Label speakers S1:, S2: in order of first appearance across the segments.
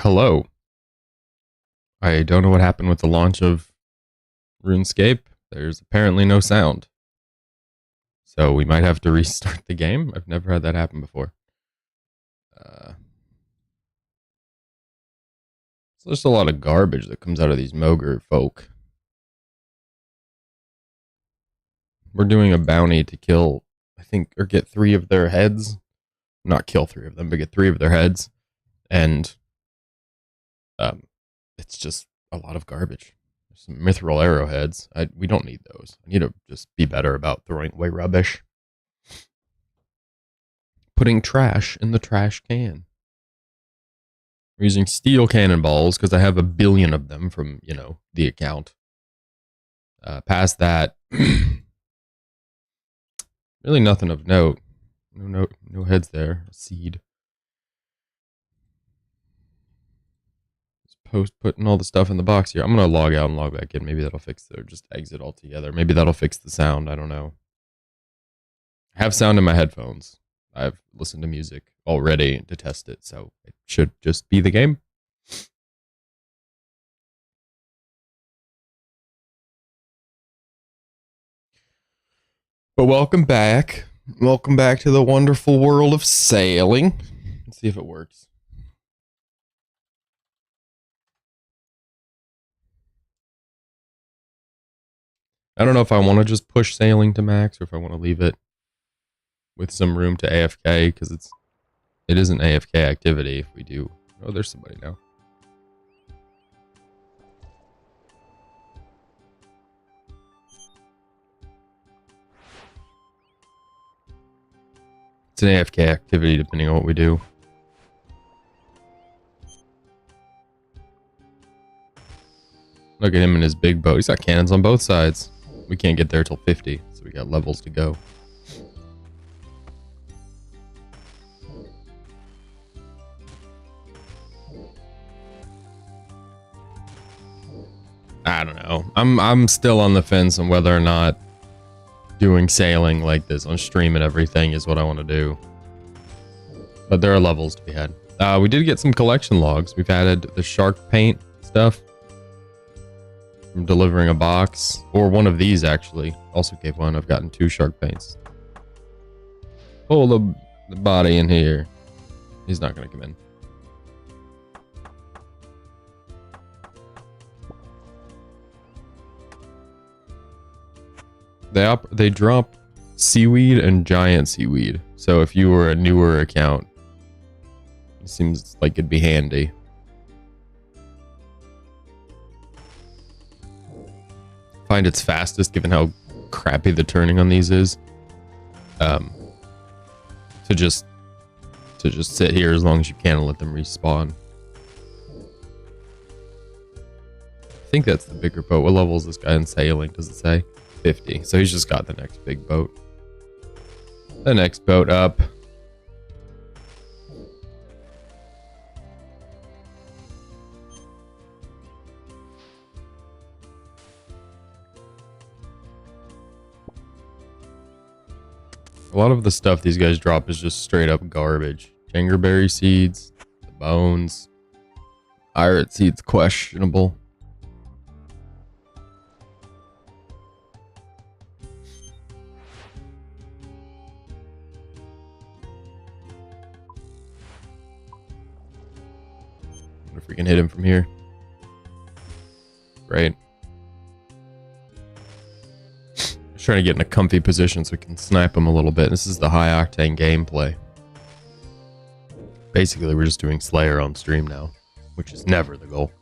S1: Hello. I don't know what happened with the launch of RuneScape. There's apparently no sound. So we might have to restart the game. I've never had that happen before. So there's a lot of garbage that comes out of these Mogre folk. We're doing a bounty to kill, I think, or get 3 of their heads. Not kill 3 of them, but get 3 of their heads. And it's just a lot of garbage. There's some mithril arrowheads. We don't need those. I need to just be better about throwing away rubbish. Putting trash in the trash can. I'm using steel cannonballs because I have a billion of them from, the account. Past that, really nothing of note. No heads there. A seed. Just putting all the stuff in the box here. I'm going to log out and log back in. Maybe that'll fix it, or just exit altogether. Maybe that'll fix the sound. I don't know. I have sound in my headphones. I've listened to music already to test it, so it should just be the game. But welcome back. Welcome back to the wonderful world of sailing. Let's see if it works. I don't know if I want to just push sailing to max or if I want to leave it with some room to AFK, because it is an AFK activity if we do. Oh, there's somebody now. It's an AFK activity depending on what we do. Look at him in his big boat. He's got cannons on both sides. We can't get there till 50, so we got levels to go. I don't know. I'm still on the fence on whether or not doing sailing like this on stream and everything is what I want to do. But there are levels to be had. We did get some collection logs. We've added the shark paint stuff from delivering a box, or one of these actually. Also gave one. I've gotten 2 shark paints. Pull the body in here. He's not going to come in. They drop seaweed and giant seaweed. So if you were a newer account, it seems like it'd be handy. Find it's fastest given how crappy the turning on these is. To just sit here as long as you can and let them respawn. I think that's the bigger boat. What level is this guy in sailing? Does it say? 50. So he's just got the next big boat. The next boat up. A lot of the stuff these guys drop is just straight up garbage. Jangerberry seeds, the bones, iron seeds questionable. Wonder if we can hit him from here. Great. Trying to get in a comfy position so we can snipe them a little bit. This is the high octane gameplay. Basically, we're just doing Slayer on stream now, which is never the goal.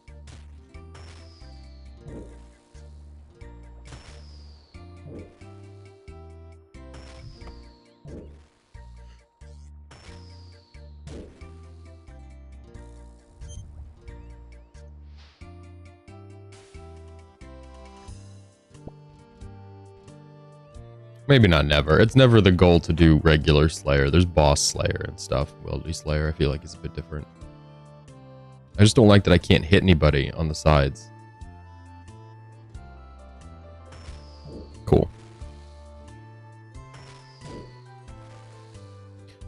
S1: Maybe not never. It's never the goal to do regular Slayer. There's boss Slayer and stuff. Wildy Slayer, I feel like, is a bit different. I just don't like that I can't hit anybody on the sides. Cool.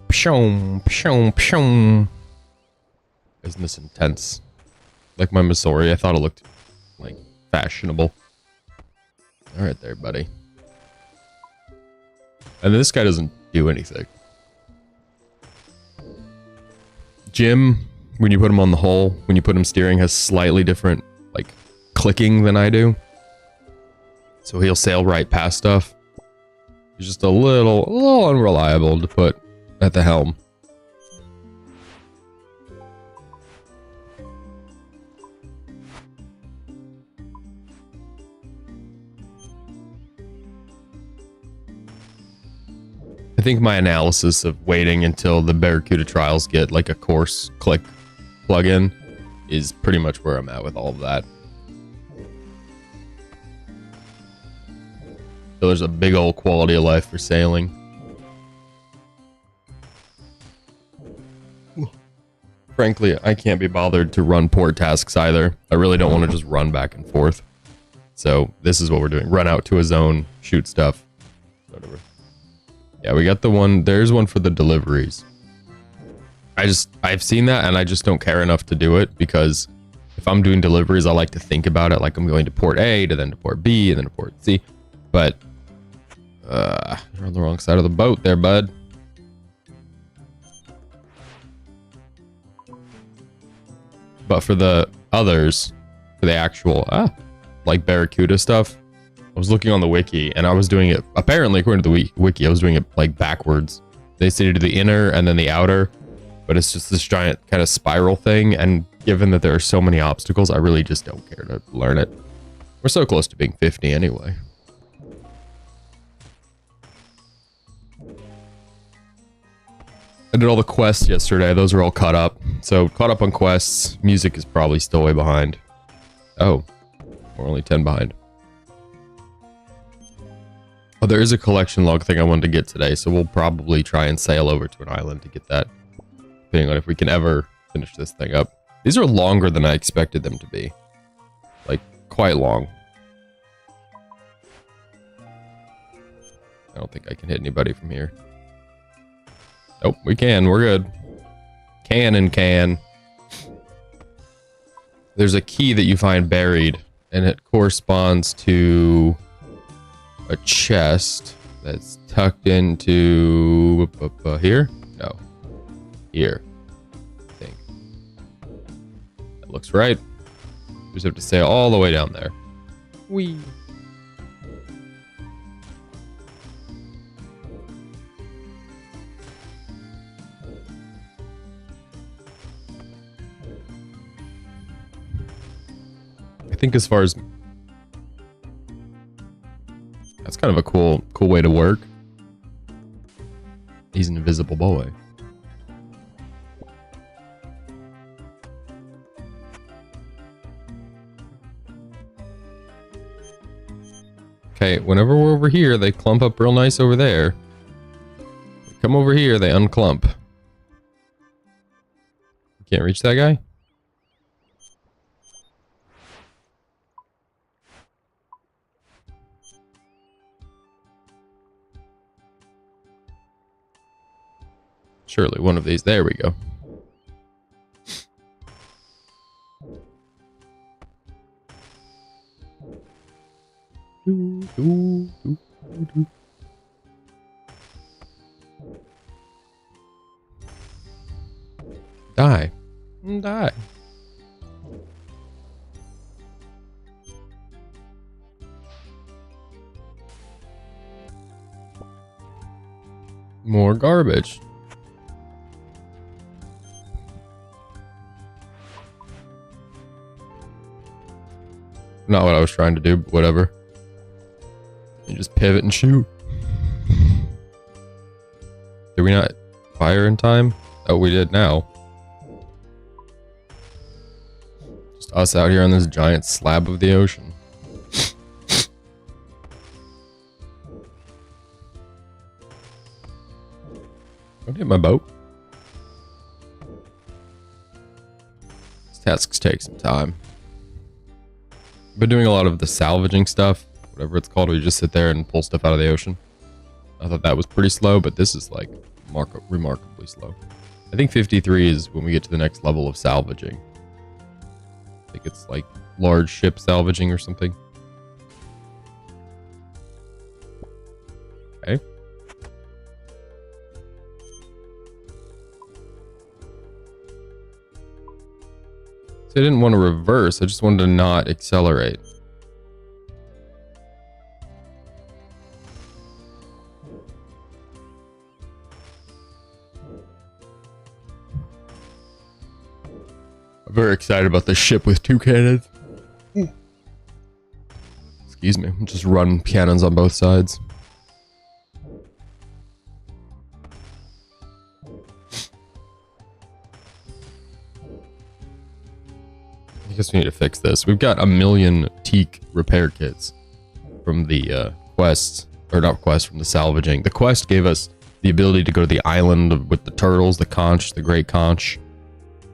S1: Pshong, pshong, pshong. Isn't this intense? Like my Missouri, I thought it looked like fashionable. All right there, buddy. And this guy doesn't do anything. Jim, when you put him on the hull, when you put him steering, has slightly different like clicking than I do. So he'll sail right past stuff. He's just a little unreliable to put at the helm. I think my analysis of waiting until the Barracuda trials get like a course click plugin is pretty much where I'm at with all of that. So there's a big old quality of life for sailing. Frankly, I can't be bothered to run port tasks either. I really don't want to just run back and forth. So this is what we're doing. Run out to a zone, shoot stuff, whatever. Yeah, we got the one. There's one for the deliveries. I've seen that and I just don't care enough to do it because if I'm doing deliveries, I like to think about it like I'm going to port A to then to port B and then to port C. But you're on the wrong side of the boat there, bud. But for the others, for the actual like Barracuda stuff, I was looking on the wiki and I was doing it, apparently according to the wiki, I was doing it like backwards. They say to do the inner and then the outer, but it's just this giant kind of spiral thing. And given that there are so many obstacles, I really just don't care to learn it. We're so close to being 50 anyway. I did all the quests yesterday. Those are all caught up. So caught up on quests. Music is probably still way behind. Oh, we're only 10 behind. Oh, there is a collection log thing I wanted to get today, so we'll probably try and sail over to an island to get that, depending on if we can ever finish this thing up. These are longer than I expected them to be. Like, quite long. I don't think I can hit anybody from here. Nope, we can. We're good. Can. There's a key that you find buried, and it corresponds to a chest that's tucked into here? No. Here. I think. That looks right. We just have to sail all the way down there. Whee! I think as far as that's kind of a cool way to work. He's an invisible boy. Okay, whenever we're over here, they clump up real nice over there. Come over here, they unclump. Can't reach that guy? Surely one of these. There we go. Die. Die. More garbage. Not what I was trying to do, but whatever. You just pivot and shoot. Did we not fire in time? Oh, we did now. Just us out here on this giant slab of the ocean. Don't hit my boat. These tasks take some time. Been doing a lot of the salvaging stuff, whatever it's called, where you just sit there and pull stuff out of the ocean. I thought that was pretty slow, but this is like remarkably slow. I think 53 is when we get to the next level of salvaging. I think it's like large ship salvaging or something. Okay. So I didn't want to reverse, I just wanted to not accelerate. I'm very excited about this ship with 2 cannons. Excuse me, just run cannons on both sides. I guess we need to fix this. We've got 1,000,000 teak repair kits from the quest, or not quest, from the salvaging. The quest gave us the ability to go to the island with the turtles, the conch, the great conch.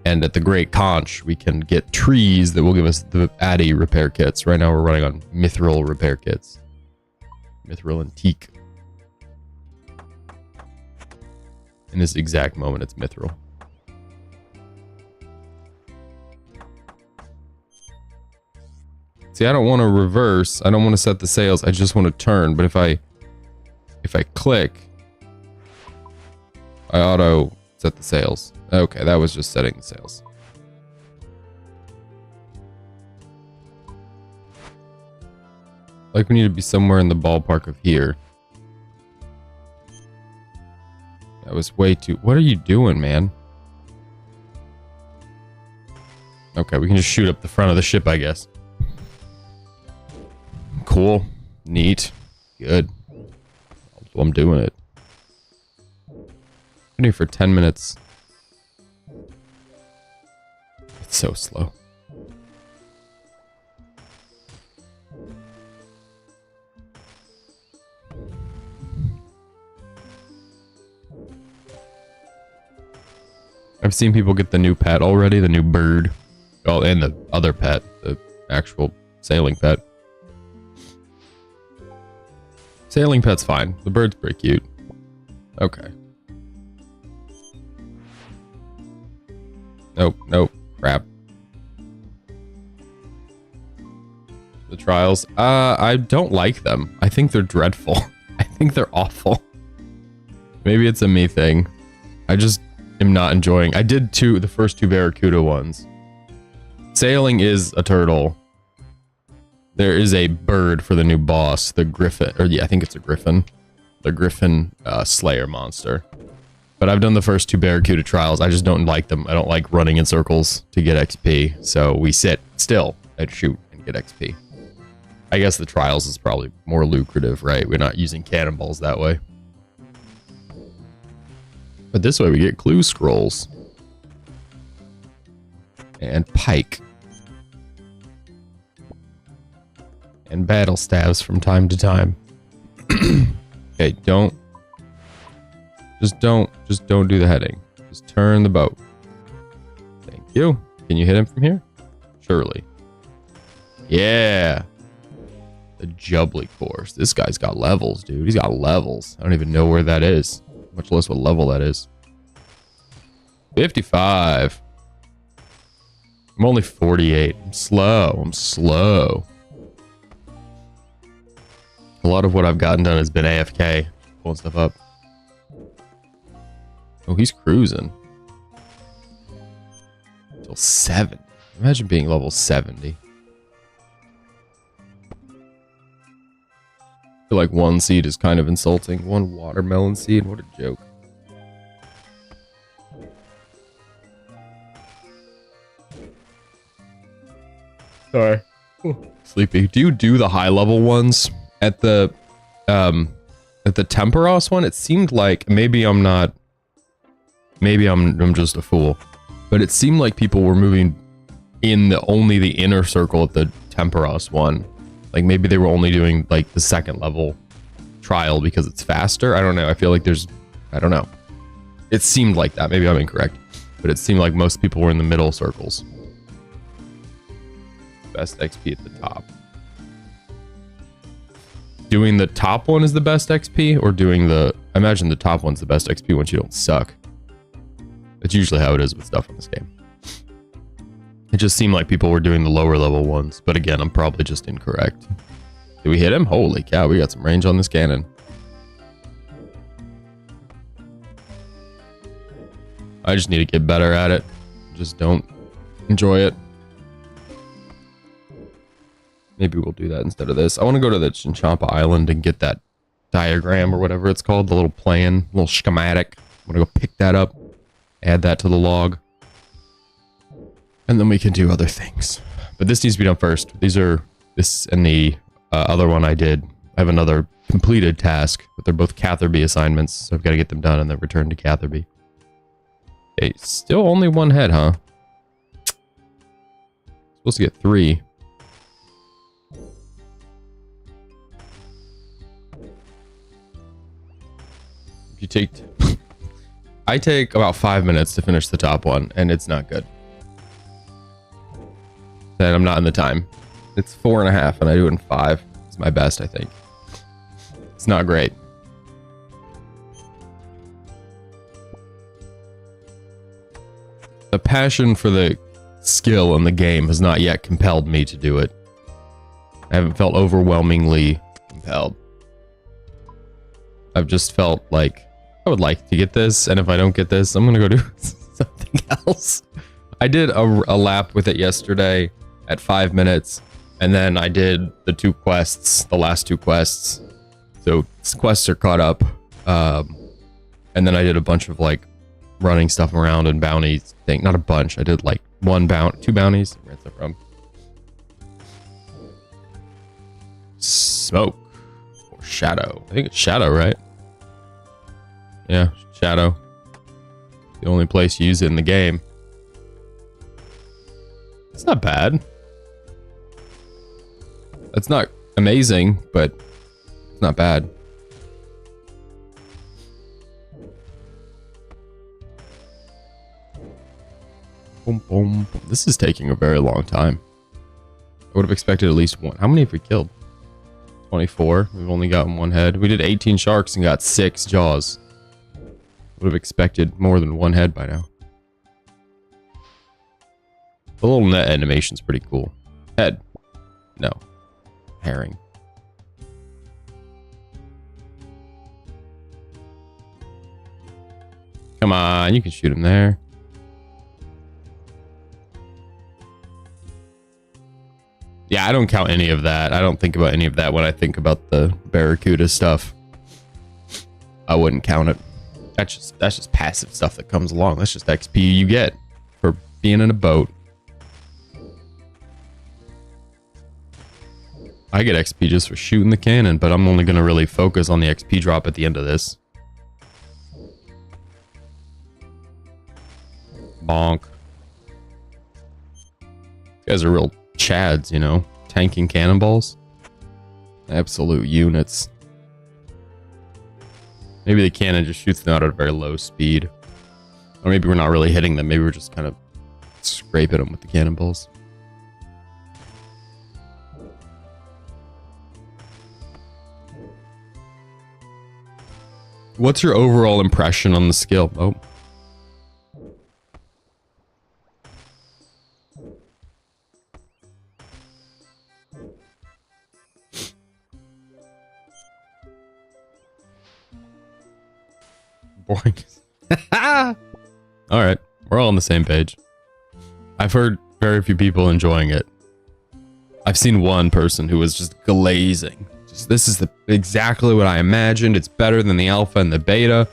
S1: And at the Great Conch, we can get trees that will give us the Addy repair kits. Right now, we're running on Mithril repair kits. Mithril and teak. In this exact moment, it's Mithril. See, I don't want to reverse. I don't want to set the sails. I just want to turn. But if I click, I auto set the sails. Okay, that was just setting the sails. Like we need to be somewhere in the ballpark of here. That was way too... What are you doing, man? Okay, we can just shoot up the front of the ship, I guess. Cool. Neat. Good. I'm doing it. Been here for 10 minutes. It's so slow. I've seen people get the new pet already, the new bird. Oh, and the other pet, the actual sailing pet. Sailing pet's fine. The bird's pretty cute. Okay. Nope, nope. Crap. The trials. I don't like them. I think they're dreadful. I think they're awful. Maybe it's a me thing. I just am not enjoying. I did the first 2 Barracuda ones. Sailing is a turtle. There is a bird for the new boss, the griffin, or yeah, I think it's a griffin. The griffin slayer monster. But I've done the first 2 Barracuda trials. I just don't like them. I don't like running in circles to get XP. So we sit still and shoot and get XP. I guess the trials is probably more lucrative, right? We're not using cannonballs that way. But this way we get clue scrolls. And pike. And battle staves from time to time. Okay, just don't do the heading. Just turn the boat. Thank you. Can you hit him from here? Surely. Yeah. The Jubbly course. This guy's got levels, dude. He's got levels. I don't even know where that is. Much less what level that is. 55. I'm only 48. I'm slow. A lot of what I've gotten done has been AFK. Pulling stuff up. Oh, he's cruising. Till 70. Imagine being level 70. I feel like 1 seed is kind of insulting. 1 watermelon seed? What a joke. Sorry. Sleepy. Do you do the high level ones at the Temperos one? It seemed like maybe I'm just a fool, but it seemed like people were moving in only the inner circle at the Temperos one. Like maybe they were only doing like the 2nd level trial because it's faster. I don't know. I feel like I don't know. It seemed like that. Maybe I'm incorrect, but it seemed like most people were in the middle circles. Best XP at the top. Doing the top one is the best XP, or doing I imagine the top one's the best XP once you don't suck. It's usually how it is with stuff in this game. It just seemed like people were doing the lower level ones, but again, I'm probably just incorrect. Did we hit him? Holy cow, we got some range on this cannon. I just need to get better at it. Just don't enjoy it. Maybe we'll do that instead of this. I want to go to the Chinchompa Island and get that diagram or whatever it's called, the little plan, little schematic. I'm going to go pick that up, add that to the log, and then we can do other things. But this needs to be done first. This and the other one I did. I have another completed task, but they're both Catherby assignments, so I've got to get them done and then return to Catherby. Okay, still only one head, huh? Supposed to get 3. If you take... I take about 5 minutes to finish the top one, and it's not good. And I'm not in the time. It's 4.5, and I do it in 5. It's my best, I think. It's not great. The passion for the skill in the game has not yet compelled me to do it. I haven't felt overwhelmingly compelled. I've just felt like I would like to get this, and if I don't get this, I'm gonna go do something else. I did a lap with it yesterday at 5 minutes, and then I did the 2 quests, the last 2 quests. So quests are caught up, and then I did a bunch of like running stuff around and bounties thing. Not a bunch. I did like 2 bounties. Where's that from? Smoke or shadow. I think it's shadow, right? Yeah, shadow. The only place you use it in the game. It's not bad. It's not amazing, but it's not bad. Boom, boom, boom. This is taking a very long time. I would have expected at least 1. How many have we killed? 24. We've only gotten 1 head. We did 18 sharks and got 6 jaws. Would have expected more than 1 head by now. The little net animation's pretty cool. Head. No. Herring. Come on, you can shoot him there. Yeah, I don't count any of that. I don't think about any of that when I think about the Barracuda stuff. I wouldn't count it. That's just passive stuff that comes along. That's just XP you get for being in a boat. I get XP just for shooting the cannon, but I'm only going to really focus on the XP drop at the end of this. Bonk. You guys are real chads, you know? Tanking cannonballs. Absolute units. Maybe the cannon just shoots them out at a very low speed. Or maybe we're not really hitting them. Maybe we're just kind of scraping them with the cannonballs. What's your overall impression on the skill? Oh. Boring. Alright, we're all on the same page. I've heard very few people enjoying it. I've seen one person who was just glazing. This is exactly what I imagined. It's better than the alpha and the beta.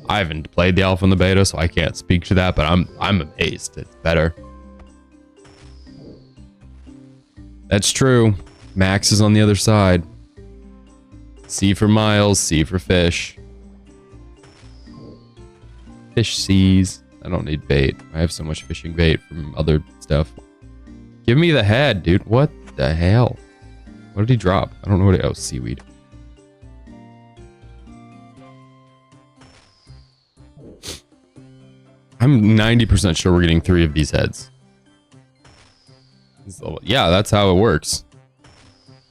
S1: I haven't played the alpha and the beta, so I can't speak to that, but I'm amazed. It's better. That's true. Max is on the other side. C for miles, C for fish. Fish seas. I don't need bait. I have so much fishing bait from other stuff. Give me the head, dude. What the hell? What did he drop? I don't know what it... Oh, seaweed. I'm 90% sure we're getting 3 of these heads. Yeah, that's how it works.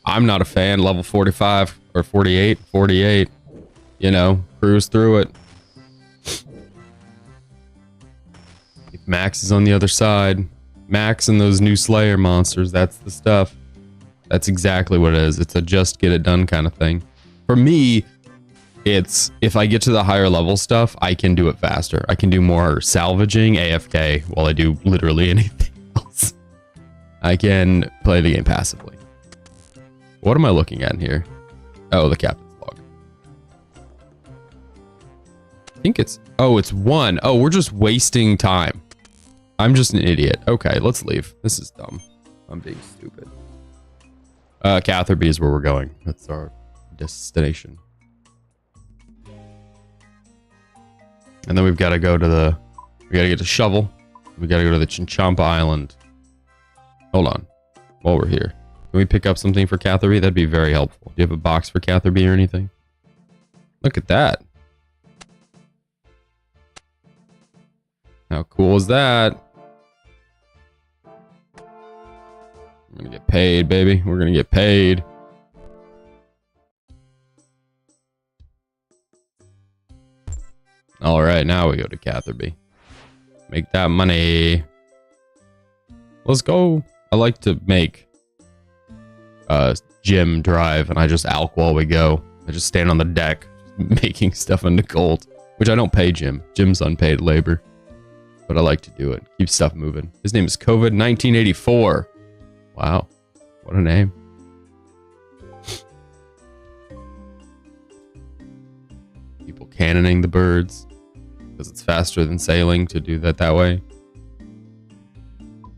S1: I'm not a fan. Level 45 or 48. 48. You know, cruise through it. If Max is on the other side. Max and those new Slayer monsters, that's the stuff. That's exactly what it is. It's a just get it done kind of thing. For me, it's if I get to the higher level stuff, I can do it faster. I can do more salvaging AFK while I do literally anything else. I can play the game passively. What am I looking at in here? Oh, the captain's log. I think it's... Oh, it's 1. Oh, we're just wasting time. I'm just an idiot. Okay, let's leave. This is dumb. I'm being stupid. Catherby is where we're going. That's our destination. And then we've got to go to the... We got to get to Shovel. We got to go to the Chinchompa Island. Hold on. While we're here. Can we pick up something for Catherby? That'd be very helpful. Do you have a box for Catherby or anything? Look at that. How cool is that? We're gonna get paid, baby. We're gonna get paid. All right, now we go to Catherby. Make that money. Let's go. I like to make Jim drive, and I just alk while we go. I just stand on the deck, making stuff into gold, which I don't pay Jim. Jim's unpaid labor, but I like to do it. Keep stuff moving. His name is COVID 1984. Wow, what a name. People cannoning the birds because it's faster than sailing to do that way.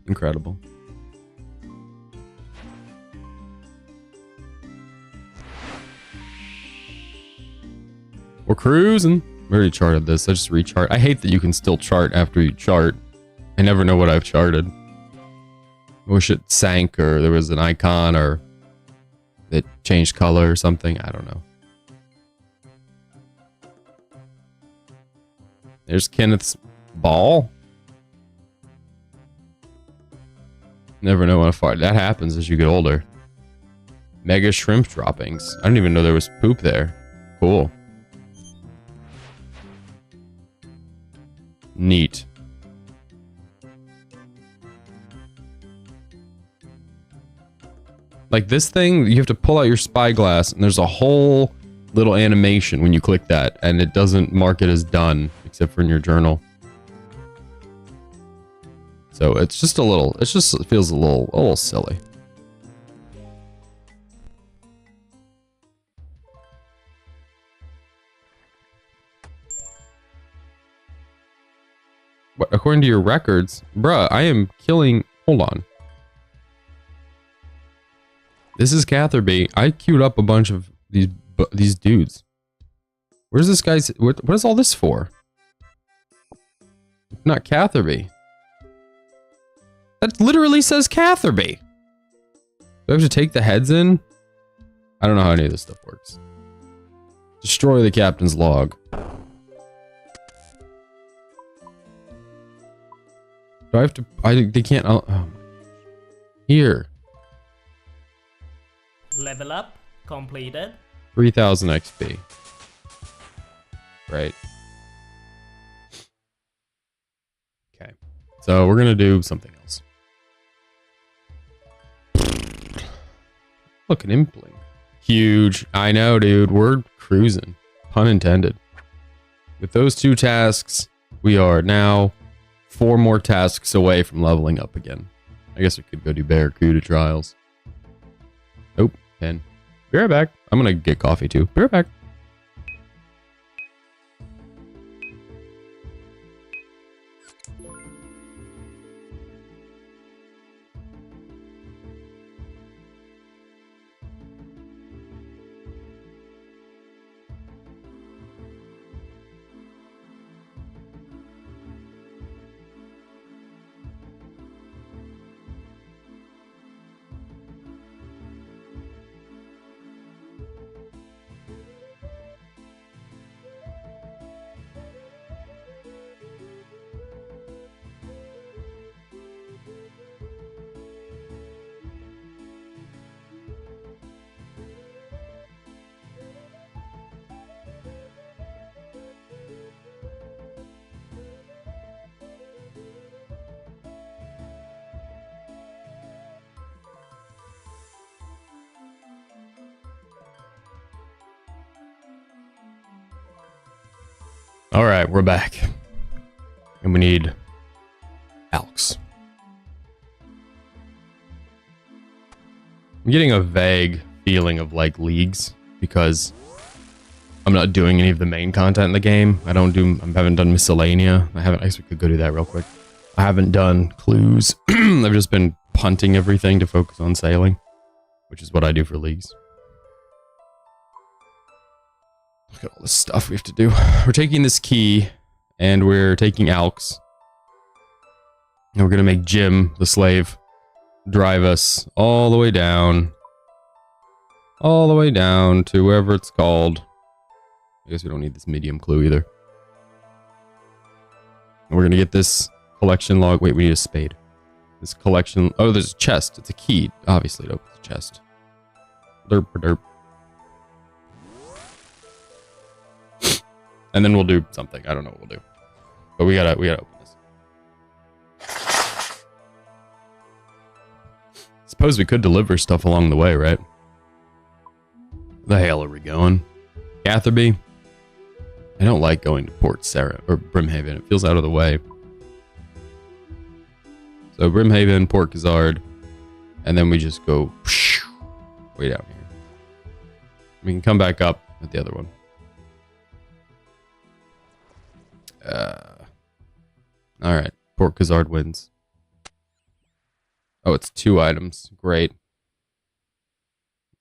S1: Incredible. We're cruising. We already charted this. I just rechart. I hate that you can still chart after you chart. I never know what I've charted. I wish it sank or there was an icon or it changed color or something. I don't know. There's Kenneth's ball. Never know how far that happens as you get older. Mega shrimp droppings. I didn't even know there was poop there. Cool. Neat. Like this thing, you have to pull out your spyglass and there's a whole little animation when you click that and it doesn't mark it as done except for in your journal. So it's just a little, it feels a little silly. What, according to your records, bruh, I am killing, hold on. This is Catherby. I queued up a bunch of these dudes. Where's this guy's, what is all this for? Not Catherby. That literally says Catherby. Do I have to take the heads in? I don't know how any of this stuff works. Destroy the captain's log. Do I have to, they can't, oh. Here.
S2: Level up completed.
S1: 3000 XP. Right. Okay. So we're gonna do something else. Look at Impling. Huge. I know, dude. We're cruising. Pun intended. With those 2 tasks, we are now 4 more tasks away from leveling up again. I guess we could go do Barracuda trials. Nope. 10. Be right back. I'm gonna get coffee too. Be right back. All right, we're back. And we need Alks. I'm getting a vague feeling of like leagues because I'm not doing any of the main content in the game. I haven't done miscellanea. I guess we could go do that real quick. I haven't done clues. I've just been punting everything to focus on sailing, which is what I do for leagues. Look at all this stuff we have to do. We're taking this key and we're taking Alks. And we're going to make Jim, the slave, drive us all the way down. All the way down to wherever it's called. I guess we don't need this medium clue either. And we're going to get this collection log. Wait, we need a spade. This collection. Oh, there's a chest. It's a key. Obviously, it opens the chest. Derp, derp. And then we'll do something. I don't know what we'll do. But we gotta open this. Suppose we could deliver stuff along the way, right? The hell are we going? Catherby? I don't like going to Port Sarah or Brimhaven. It feels out of the way. So Brimhaven, Port Khazard, and then we just go way down here. We can come back up at the other one. All right, Port Khazard wins. Oh, it's 2 items. Great.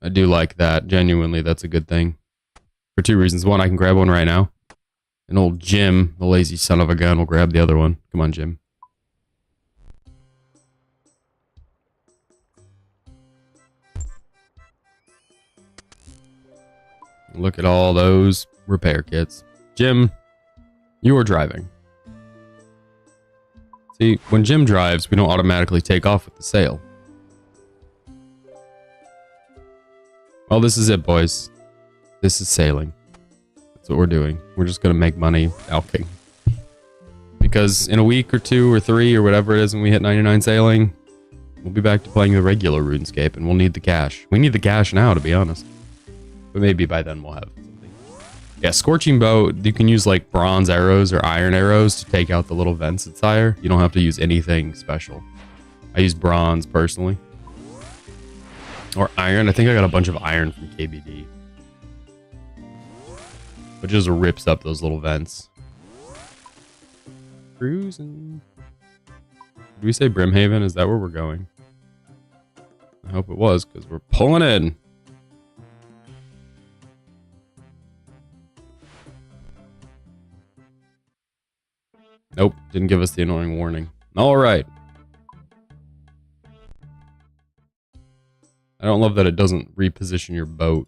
S1: I do like that. Genuinely, that's a good thing. For 2 reasons. One, I can grab one right now. And old Jim, the lazy son of a gun, will grab the other one. Come on, Jim. Look at all those repair kits. Jim, you are driving. See, when Jim drives, we don't automatically take off with the sail. Well, this is it, boys. This is sailing. That's what we're doing. We're just going to make money alking. Because in a week or 2 or 3 or whatever it is when we hit 99 sailing, we'll be back to playing the regular RuneScape and we'll need the cash. We need the cash now, to be honest. But maybe by then we'll have something. Yeah, Scorching Bow, you can use like bronze arrows or iron arrows to take out the little vents at Sire. You don't have to use anything special. I use bronze personally. Or iron. I think I got a bunch of iron from KBD. Which just rips up those little vents. Cruising. Did we say Brimhaven? Is that where we're going? I hope it was, because we're pulling in. Nope, didn't give us the annoying warning. All right. I don't love that it doesn't reposition your boat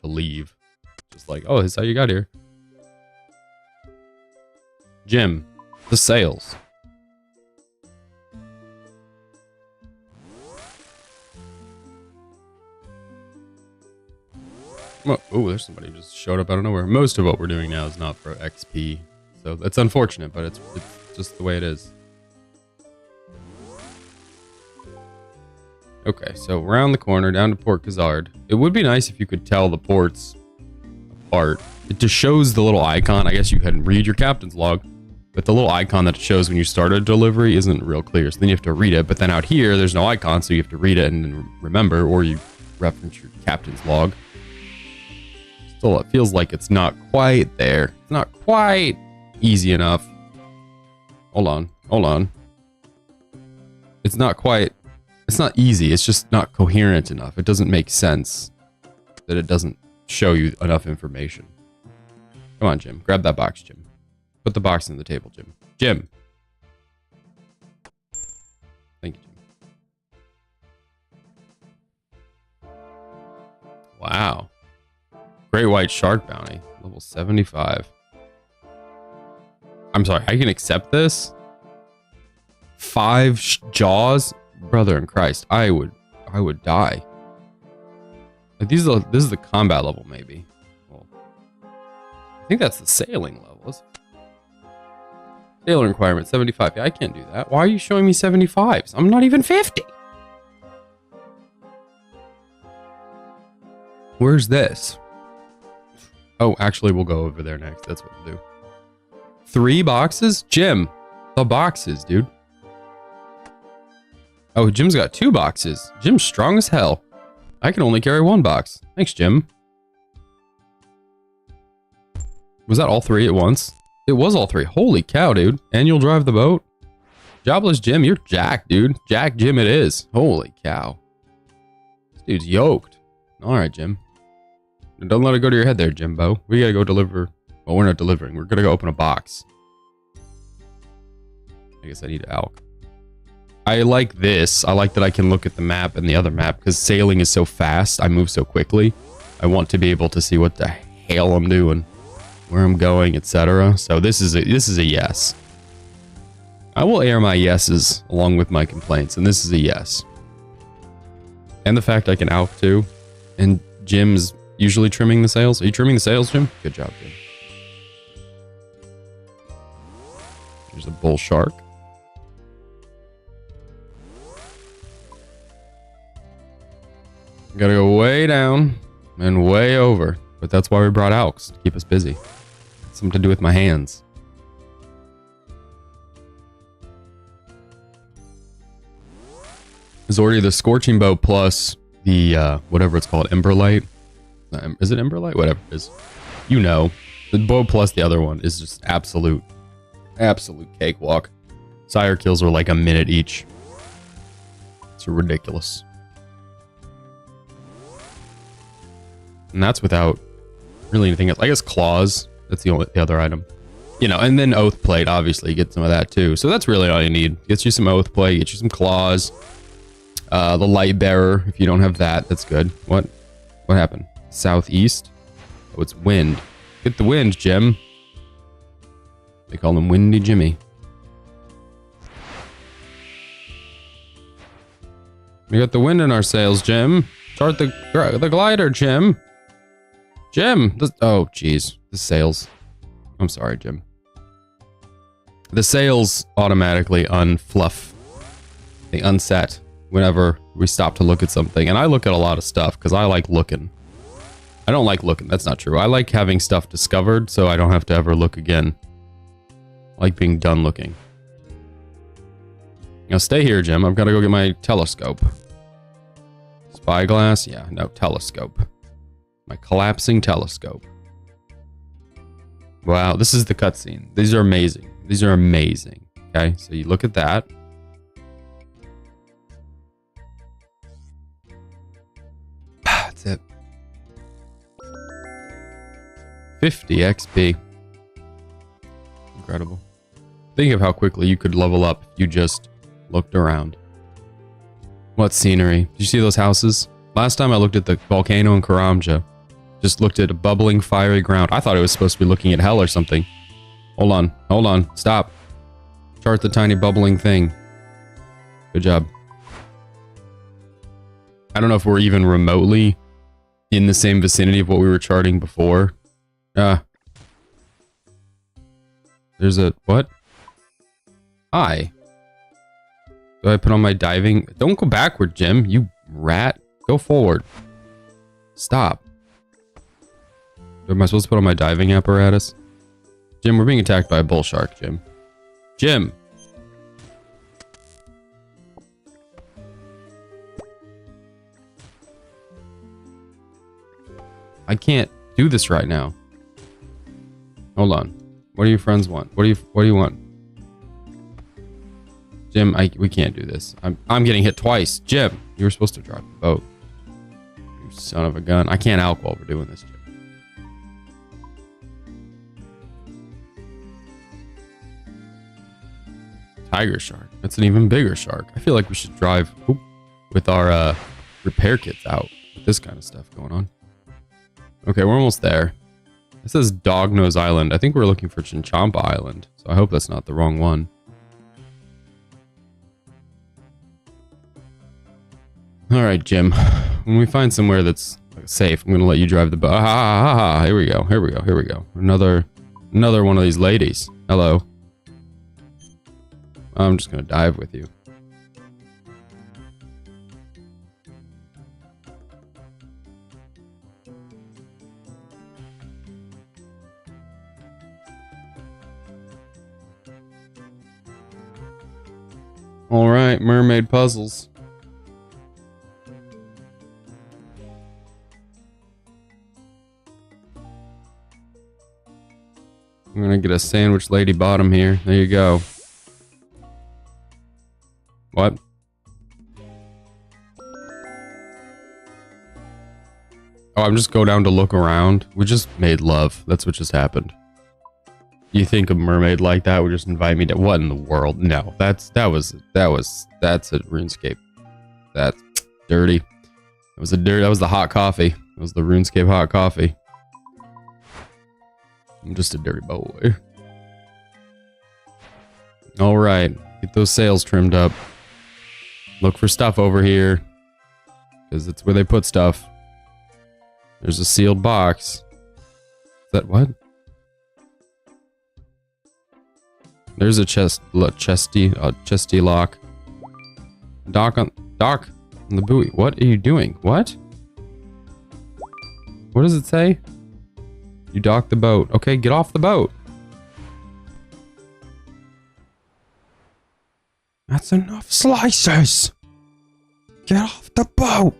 S1: to leave. Just like, oh, this is how you got here. Jim, the sails. Oh, there's somebody who just showed up out of nowhere. Most of what we're doing now is not for XP. So that's unfortunate, but it's just the way it is. Okay, so around the corner, down to Port Khazard. It would be nice if you could tell the ports apart. It just shows the little icon. I guess you can read your captain's log, but the little icon that it shows when you start a delivery isn't real clear. So then you have to read it, but then out here, there's no icon, so you have to read it and then remember, or you reference your captain's log. Still, it feels like it's not quite there. It's not quite easy enough. Hold on. It's not quite, it's not easy. It's just not coherent enough. It doesn't make sense that it doesn't show you enough information. Come on, Jim. Grab that box, Jim. Put the box on the table, Jim. Jim. Thank you, Jim. Wow. Great White Shark Bounty. Level 75. I'm sorry, I can accept this? 5 jaws? Brother in Christ, I would die. Like this is the combat level, maybe. Well, I think that's the sailing level. Sailing requirement 75. Yeah, I can't do that. Why are you showing me 75s? I'm not even 50. Where's this? Oh, actually, we'll go over there next. That's what we'll do. 3 boxes? Jim, the boxes, dude. Oh, Jim's got 2 boxes. Jim's strong as hell. I can only carry 1 box. Thanks, Jim. Was that all 3 at once? It was all 3. Holy cow, dude. And you'll drive the boat? Jobless Jim, you're jacked, dude. Jack Jim it is. Holy cow. This dude's yoked. All right, Jim. Don't let it go to your head there, Jimbo. We gotta go deliver. Well, we're not delivering. We're gonna go open a box. I guess I need Alk. I like this. I like that I can look at the map and the other map because sailing is so fast. I move so quickly. I want to be able to see what the hell I'm doing, where I'm going, etc. So this is a yes. I will air my yeses along with my complaints, and this is a yes. And the fact I can Alk too, and Jim's usually trimming the sails. Are you trimming the sails, Jim? Good job, Jim. There's a bull shark. Gotta go way down and way over, but that's why we brought Alks, to keep us busy. Something to do with my hands. There's already the Scorching Bow plus the, whatever it's called, Emberlight. Is it Emberlight? Whatever it is. You know. The bow plus the other one is just absolute cakewalk. Sire kills are like a minute each. It's ridiculous. And that's without really anything else. I guess claws. That's the other item. You know, and then oath plate, obviously, get some of that too. So that's really all you need. Get you some oath plate, get you some claws. The light bearer, if you don't have that, that's good. What happened? Southeast? Oh, it's wind. Get the wind, Jim. They call him Windy Jimmy. We got the wind in our sails, Jim. Start the glider, Jim. Jim! Oh, jeez. The sails. I'm sorry, Jim. The sails automatically unfluff. They unset whenever we stop to look at something. And I look at a lot of stuff because I like looking. I don't like looking. That's not true. I like having stuff discovered so I don't have to ever look again. I like being done looking. Now stay here, Jim. I've got to go get my telescope. Spyglass? Yeah, no, telescope. My collapsing telescope. Wow, this is the cutscene. These are amazing. These are amazing. Okay, so you look at that. That's it. 50 XP. Incredible. Think of how quickly you could level up if you just looked around. What scenery? Did you see those houses? Last time I looked at the volcano in Karamja. Just looked at a bubbling fiery ground. I thought it was supposed to be looking at hell or something. Hold on, stop. Chart the tiny bubbling thing. Good job. I don't know if we're even remotely in the same vicinity of what we were charting before. There's a, what? Hi. Do I put on my diving? Don't go backward, Jim, you rat. Go forward. Stop. Am I supposed to put on my diving apparatus? Jim, we're being attacked by a bull shark, Jim. Jim! I can't do this right now. Hold on. What do your friends want? What do you want? Jim, we can't do this. I'm getting hit twice. Jim, you were supposed to drive the boat. You son of a gun. I can't Alk while we're doing this, Jim. Tiger shark. That's an even bigger shark. I feel like we should drive with our repair kits out with this kind of stuff going on. Okay, we're almost there. It says Dognose Island. I think we're looking for Chinchampa Island, so I hope that's not the wrong one. All right, Jim. When we find somewhere that's safe, I'm gonna let you drive the boat. Here we go. Here we go. Here we go. Another one of these ladies. Hello. I'm just gonna dive with you. All right, mermaid puzzles. I'm gonna get a sandwich lady bottom here. There you go. What? Oh, I'm just go down to look around. We just made love. That's what just happened. You think a mermaid like that would just invite me to what in the world? No, that's a RuneScape. That's dirty. That was the hot coffee. That was the RuneScape hot coffee. I'm just a dirty boy. All right, get those sails trimmed up. Look for stuff over here, because it's where they put stuff. There's a sealed box. Is that what? There's a chesty lock. Dock on the buoy. What are you doing? What? What does it say? You dock the boat. Okay, get off the boat. That's enough slices. Get off the boat.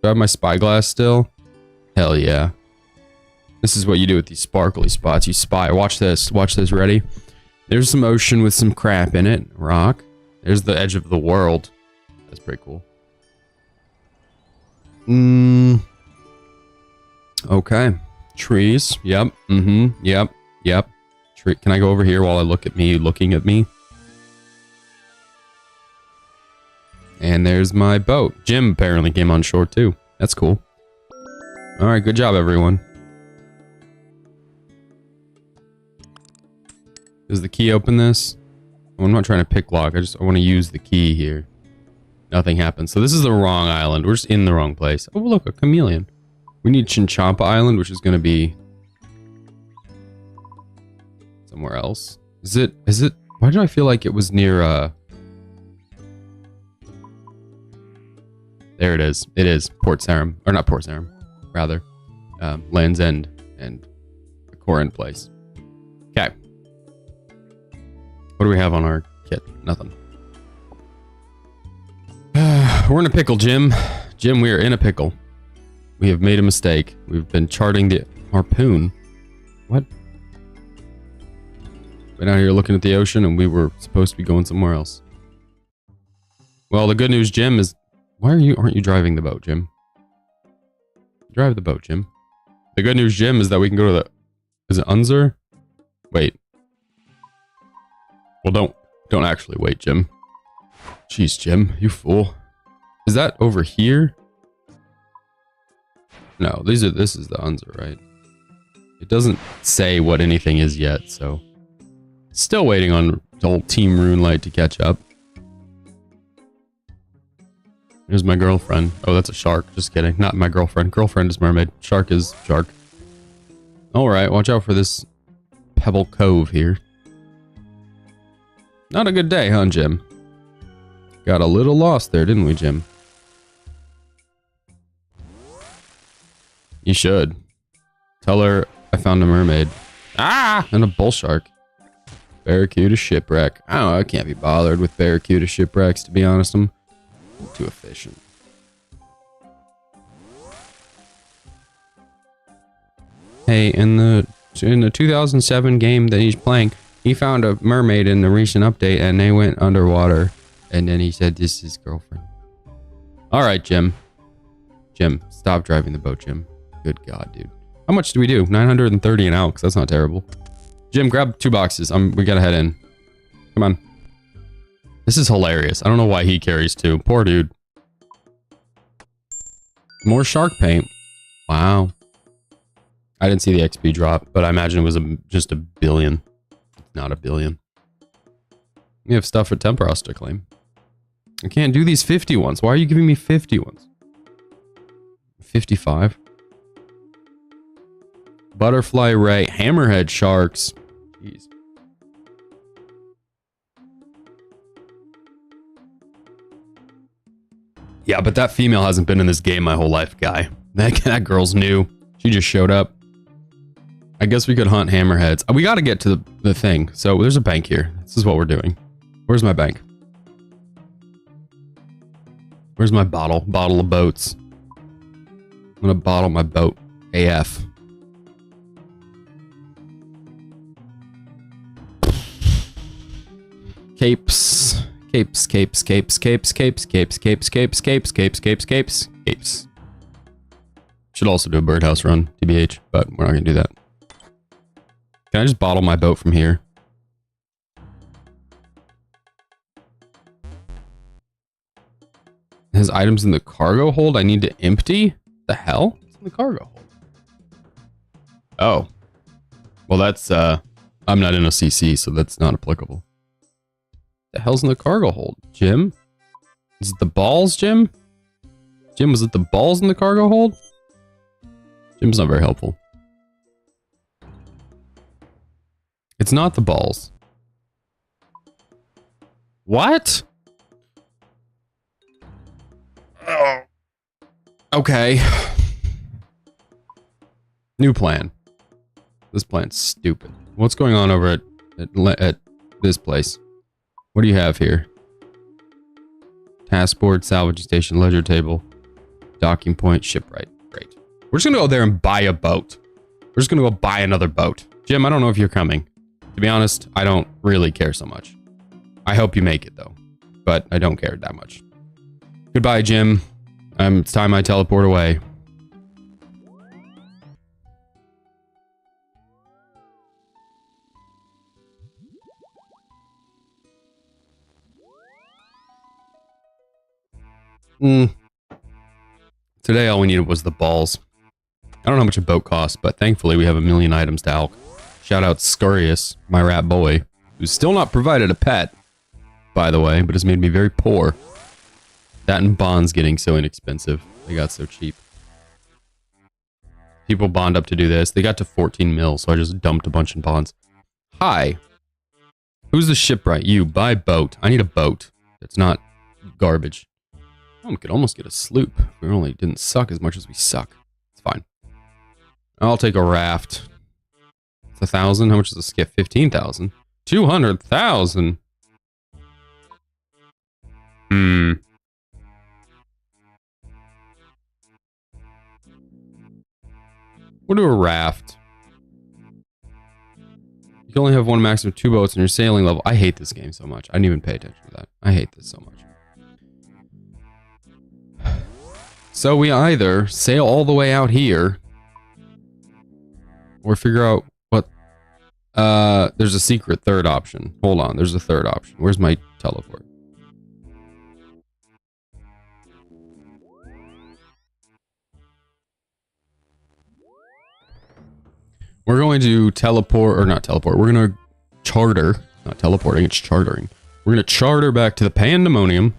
S1: Do I have my spyglass still? Hell yeah. This is what you do with these sparkly spots. You spy. Watch this. Watch this. Ready? There's some ocean with some crap in it. Rock. There's the edge of the world. That's pretty cool. Okay. Trees. Yep. Yep. Yep. Tree. Can I go over here while I look at me looking at me? And there's my boat. Jim apparently came on shore too. That's cool. All right. Good job, everyone. Does the key open this? Oh, I'm not trying to pick lock. I want to use the key here. Nothing happens. So this is the wrong island. We're just in the wrong place. Oh, look, a chameleon. We need Chinchampa Island, which is going to be somewhere else. Is it? Why do I feel like it was near, there it is. It is Port Sarum. Or not Port Sarum. Rather. Land's End and the Corin place. Okay. What do we have on our kit? Nothing. We're in a pickle, Jim. Jim, we are in a pickle. We have made a mistake. We've been charting the harpoon. What? Been out here looking at the ocean and we were supposed to be going somewhere else. Well, the good news, Jim, is... aren't you driving the boat, Jim? Drive the boat, Jim. The good news, Jim, is that we can go to the... Is it Unzer? Wait. Well, don't actually wait, Jim. Jeez, Jim, you fool. Is that over here? No, this is the Unzer, right? It doesn't say what anything is yet, so... Still waiting on old Team Runelight to catch up. Here's my girlfriend. Oh, that's a shark. Just kidding. Not my girlfriend. Girlfriend is mermaid. Shark is shark. Alright, watch out for this Pebble Cove here. Not a good day, huh, Jim? Got a little lost there, didn't we, Jim? You should. Tell her I found a mermaid. Ah! And a bull shark. Barracuda shipwreck. I don't know, I can't be bothered with barracuda shipwrecks, to be honest. I'm too efficient. Hey, in the 2007 game that he's playing, he found a mermaid in the recent update and they went underwater. And then he said, this is his girlfriend. Alright, Jim. Jim, stop driving the boat, Jim. Good God, dude. How much do we do? 930 an hour, because that's not terrible. Jim, grab 2 boxes. We gotta head in. Come on. This is hilarious. I don't know why he carries 2. Poor dude. More shark paint. Wow. I didn't see the XP drop, but I imagine it was just a billion. Not a billion. We have stuff for Temperos to claim. I can't do these 50 ones. Why are you giving me 50 ones? 55. Butterfly ray. Hammerhead sharks. Jeez. Yeah, but that female hasn't been in this game my whole life, guy. That girl's new. She just showed up. I guess we could hunt hammerheads. We got to get to the thing. So there's a bank here. This is what we're doing. Where's my bank? Where's my bottle? Bottle of boats. I'm gonna bottle my boat. AF. Capes. Capes, capes, capes, capes, capes, capes, capes, capes, capes, capes, capes, capes, capes. Should also do a birdhouse run, TBH, but we're not gonna do that. Can I just bottle my boat from here? It has items in the cargo hold I need to empty? The hell? What's in the cargo hold? Oh. Well, that's, I'm not in a CC, so that's not applicable. The hell's in the cargo hold? Jim? Is it the balls, Jim? Jim, was it the balls in the cargo hold? Jim's not very helpful. It's not the balls. What? Oh. Okay. New plan. This plan's stupid. What's going on over at this place? What do you have here? Task board, salvage station, ledger table, docking point, shipwright. Great. We're just gonna go there and buy a boat. We're just gonna go buy another boat. Jim, I don't know if you're coming. To be honest, I don't really care so much. I hope you make it though, but I don't care that much. Goodbye, Jim. It's time I teleport away. Today all we needed was the balls. I don't know how much a boat costs, but thankfully we have a million items to alch. Shout out Scurious, my rat boy, who's still not provided a pet, by the way, but has made me very poor. That and bonds getting so inexpensive. They got so cheap. People bond up to do this. They got to 14 mil, so I just dumped a bunch in bonds. Hi. Who's the shipwright? You. Buy boat. I need a boat. That's not garbage. Oh, we could almost get a sloop. If we only didn't suck as much as we suck. It's fine. I'll take a raft. It's 1,000. How much does a skiff? 15,000. 200,000. We'll do a raft. You can only have one maximum of 2 boats in your sailing level. I hate this game so much. I didn't even pay attention to that. I hate this so much. So we either sail all the way out here or figure out what... there's a secret third option. Hold on, there's a third option. Where's my teleport? We're going to teleport, or not teleport, we're going to charter, not teleporting, it's chartering. We're going to charter back to the Pandemonium.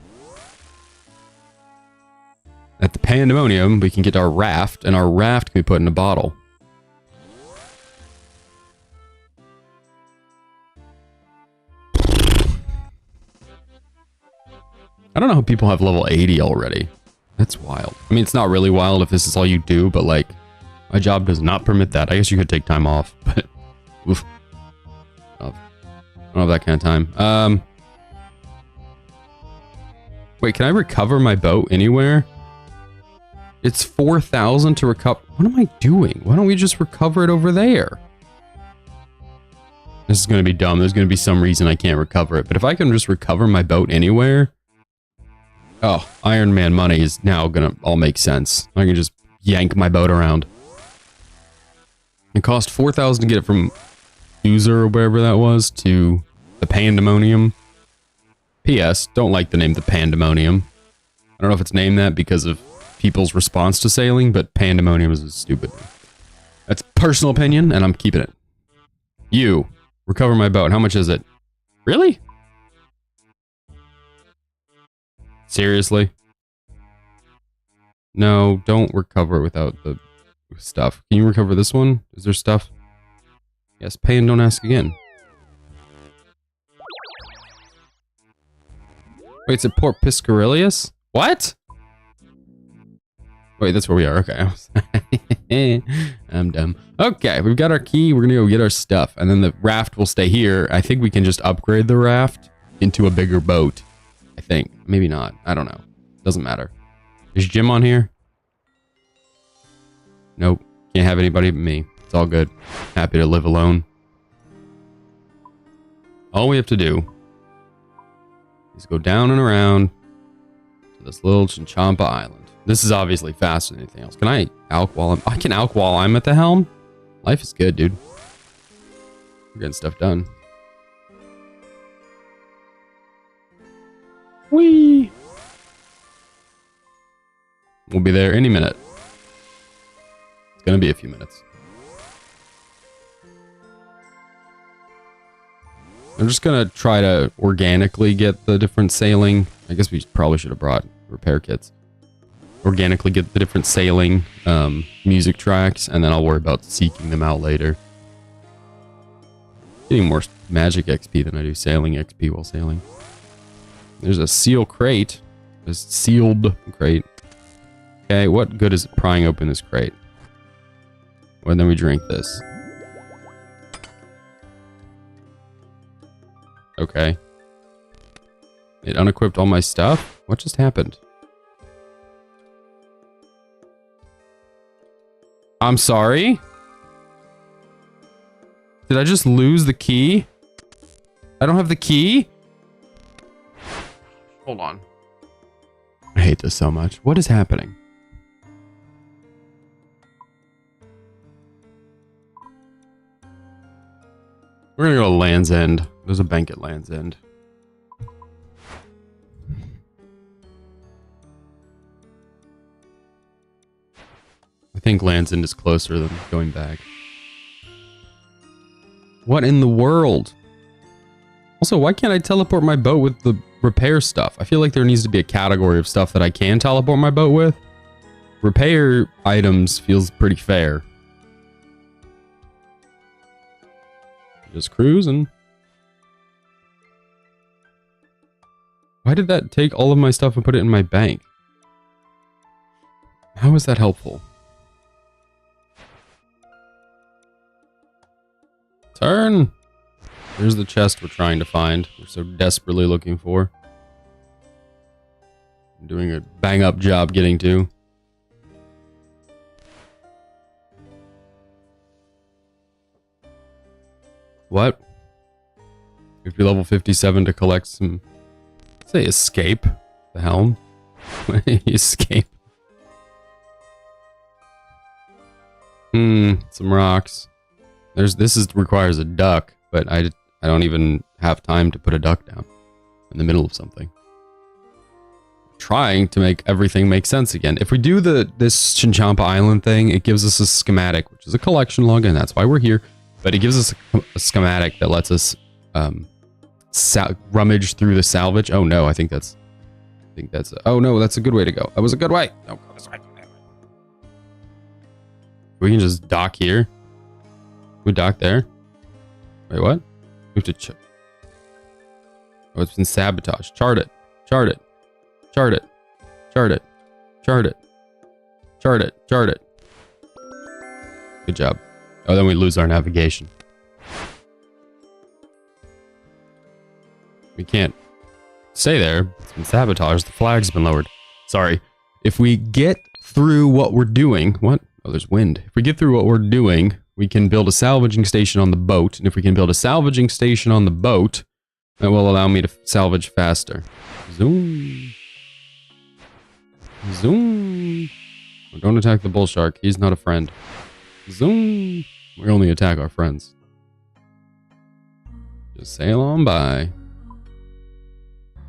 S1: At the Pandemonium, we can get our raft, and our raft can be put in a bottle. I don't know how people have level 80 already. That's wild. I mean, it's not really wild if this is all you do, but like, my job does not permit that. I guess you could take time off, but oof. I don't have that kind of time. Wait, can I recover my boat anywhere? It's 4,000 to recover. What am I doing? Why don't we just recover it over there? This is going to be dumb. There's going to be some reason I can't recover it. But if I can just recover my boat anywhere... Oh, Iron Man money is now going to all make sense. I can just yank my boat around. It cost 4,000 to get it from User or wherever that was to the Pandemonium. P.S. Don't like the name the Pandemonium. I don't know if it's named that because of people's response to sailing, but Pandemonium is stupid. That's personal opinion, and I'm keeping it. You. Recover my boat. How much is it? Really? Seriously? No, don't recover it without the stuff. Can you recover this one? Is there stuff? Yes, pay and don't ask again. Wait, it's at Port Piscarilius? What? Wait, that's where we are. Okay. I'm dumb. Okay, we've got our key. We're gonna go get our stuff. And then the raft will stay here. I think we can just upgrade the raft into a bigger boat. I think. Maybe not. I don't know.
S3: Doesn't matter. Is Jim on here? Nope. Can't have anybody but me. It's all good. Happy to live alone. All we have to do is go down and around to this little Chinchompa Island. This is obviously faster than anything else. Can I alk while I can alk while I'm at the helm? Life is good, dude. We're getting stuff done. Whee! We'll be there any minute. It's gonna be a few minutes. I'm just gonna try to organically get the different sailing. I guess we probably should have brought repair kits. Organically get the different sailing music tracks, and then I'll worry about seeking them out later. Getting more magic XP than I do sailing XP while sailing. There's a seal crate. A sealed crate. Okay, what good is it prying open this crate? Well, then we drink this. Okay. It unequipped all my stuff? What just happened? I'm sorry? Did I just lose the key? I don't have the key? Hold on. I hate this so much. What is happening? We're gonna go to Land's End. There's a bank at Land's End. I think Land's End is closer than going back. What in the world? Also, why can't I teleport my boat with the repair stuff? I feel like there needs to be a category of stuff that I can teleport my boat with. Repair items feels pretty fair. Just cruising. Why did that take all of my stuff and put it in my bank? How is that helpful? Turn! There's the chest we're trying to find. We're so desperately looking for. I'm doing a bang-up job getting to. What? You have to be level 57 to collect some... Say escape. The helm. Escape. Some rocks. Requires a duck, but I don't even have time to put a duck down in the middle of something. Trying to make everything make sense again. If we do this Chinchompa Island thing, it gives us a schematic, which is a collection log, and that's why we're here. But it gives us a schematic that lets us rummage through the salvage. Oh no, I think that's. Oh no, that's a good way to go. That was a good way. No, go this way. We can just dock here. We dock there. Wait, what? We have to check. Oh, it's been sabotaged. Chart it. Chart it. Chart it. Chart it. Chart it. Chart it. Chart it. Good job. Oh, then we lose our navigation. We can't stay there. It's been sabotaged. The flag's been lowered. Sorry. If we get through what we're doing... What? Oh, there's wind. If we get through what we're doing, we can build a salvaging station on the boat. And if we can build a salvaging station on the boat, that will allow me to salvage faster. Zoom. Zoom. Oh, don't attack the bull shark. He's not a friend. Zoom. We only attack our friends. Just sail on by.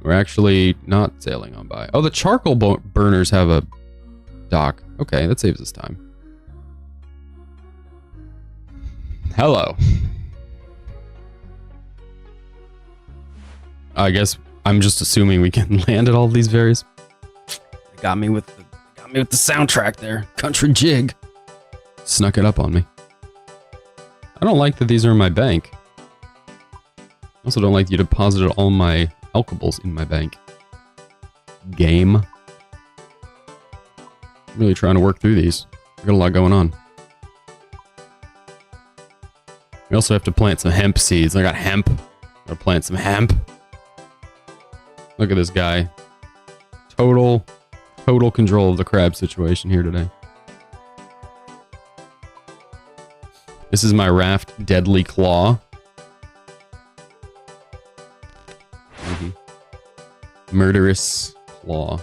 S3: We're actually not sailing on by. Oh, the charcoal burners have a dock. Okay, that saves us time. Hello. I guess I'm just assuming we can land at all of these various. They got me with the soundtrack there. Country jig. Snuck it up on me. I don't like that these are in my bank. I also don't like you deposited all my alkables in my bank. Game. I'm really trying to work through these. I got a lot going on. We also have to plant some hemp seeds. I got hemp. Gotta plant some hemp. Look at this guy. Total total control of the crab situation here today. This is my raft Deadly Claw. Murderous Claw.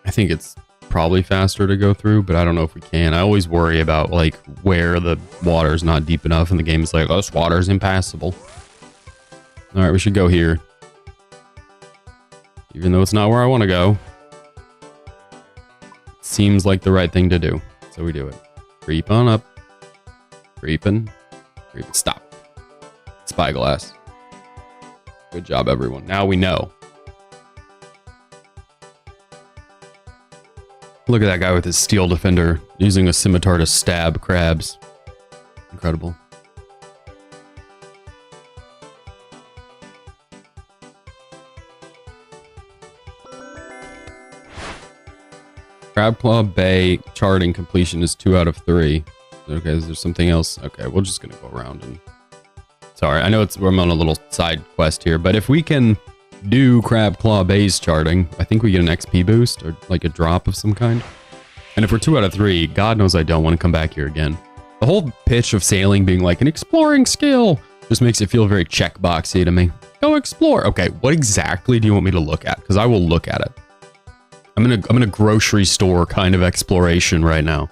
S3: I think it's probably faster to go through, but I don't know if we can. I always worry about like where the water's not deep enough and the game is like, oh, this water's impassable. All right, we should go here. Even though it's not where I want to go. It seems like the right thing to do. So we do it. Creep on up. Creeping. Creeping. Stop. Spyglass. Good job, everyone. Now we know. Look at that guy with his steel defender using a scimitar to stab crabs. Incredible. Crab Claw Bay charting completion is 2 out of 3. Okay, is there something else? Okay, we're just gonna go around and... Sorry, I know I'm on a little side quest here, but if we can do Crab Claw Bay's charting, I think we get an XP boost or like a drop of some kind. And if we're 2 out of 3, God knows I don't want to come back here again. The whole pitch of sailing being like an exploring skill just makes it feel very checkboxy to me. Go explore. Okay, what exactly do you want me to look at? Because I will look at it. I'm in a grocery store kind of exploration right now.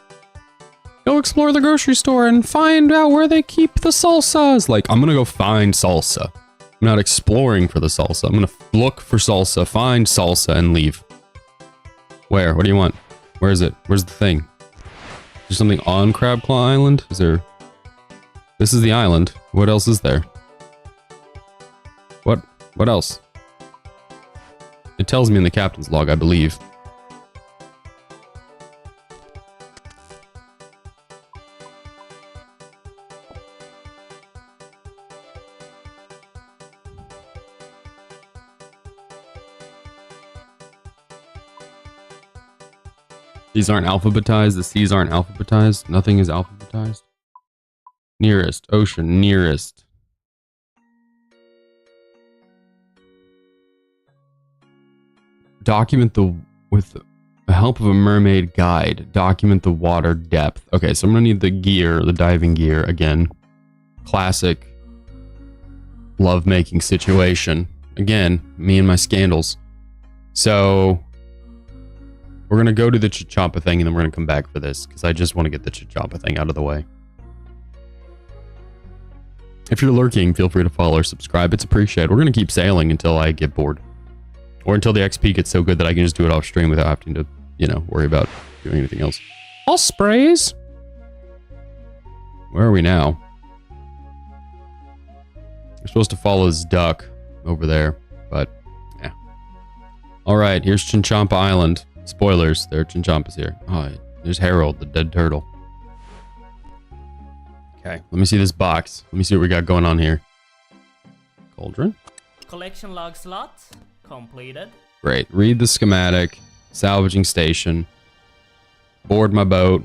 S3: Go explore the grocery store and find out where they keep the salsas. Like, I'm gonna go find salsa. I'm not exploring for the salsa. I'm gonna look for salsa, find salsa, and leave. Where? What do you want? Where is it? Where's the thing? Is there something on Crab Claw Island? Is there... This is the island. What else is there? What else? It tells me in the captain's log, I believe. These aren't alphabetized. The C's aren't alphabetized. Nothing is alphabetized. Nearest. Ocean. Nearest. Document the... With the help of a mermaid guide. Document the water depth. Okay, so I'm gonna need the gear. The diving gear again. Classic love-making situation. Again, me and my scandals. So... We're going to go to the Chichampa thing, and then we're going to come back for this, because I just want to get the Chichampa thing out of the way. If you're lurking, feel free to follow or subscribe. It's appreciated. We're going to keep sailing until I get bored. Or until the XP gets so good that I can just do it off stream without having to, you know, worry about doing anything else. Ospreys! Where are we now? We're supposed to follow this duck over there, but, yeah. Alright, here's Chinchompa Island. Spoilers, there are Chinchompas here. Oh, there's Harold, the dead turtle. Okay, let me see this box. Let me see what we got going on here. Cauldron?
S2: Collection log slot completed.
S3: Great. Read the schematic. Salvaging station. Board my boat.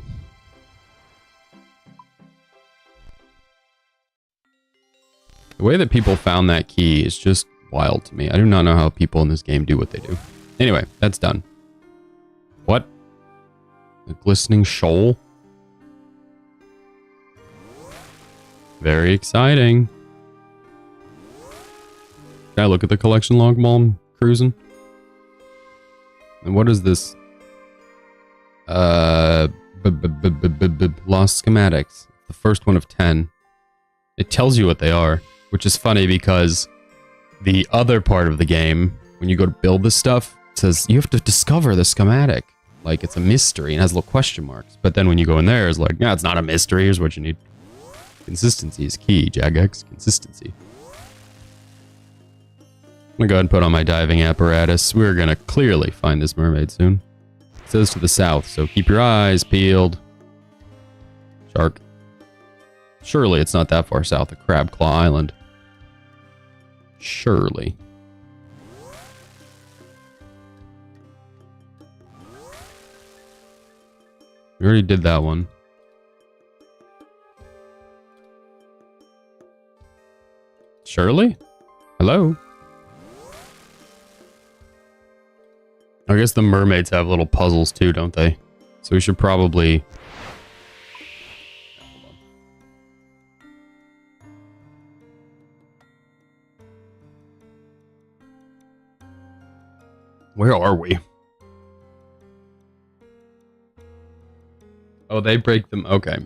S3: The way that people found that key is just wild to me. I do not know how people in this game do what they do. Anyway, that's done. What? A glistening shoal? Very exciting. Can I look at the collection log while I'm cruising? And what is this? Lost schematics. The first one of 10. It tells you what they are, which is funny because the other part of the game, when you go to build this stuff, it says you have to discover the schematic. Like, it's a mystery and has little question marks. But then when you go in there, it's like, yeah, it's not a mystery. Here's what you need. Consistency is key, Jagex. Consistency. I'm gonna go ahead and put on my diving apparatus. We're gonna clearly find this mermaid soon. It says to the south, so keep your eyes peeled. Shark. Surely it's not that far south of Crab Claw Island. Surely. We already did that one. Shirley? Hello? I guess the mermaids have little puzzles too, don't they? So we should probably... Where are we? Oh, they break them. Okay.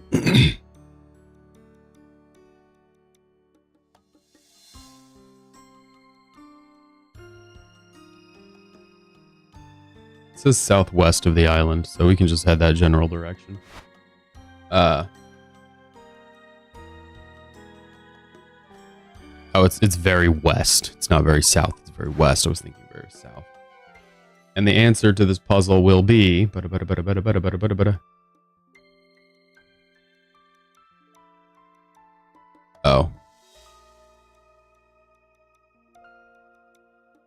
S3: It says southwest of the island, so we can just head that general direction. Oh, it's very west. It's not very south. It's very west. I was thinking very south. And the answer to this puzzle will be... Oh.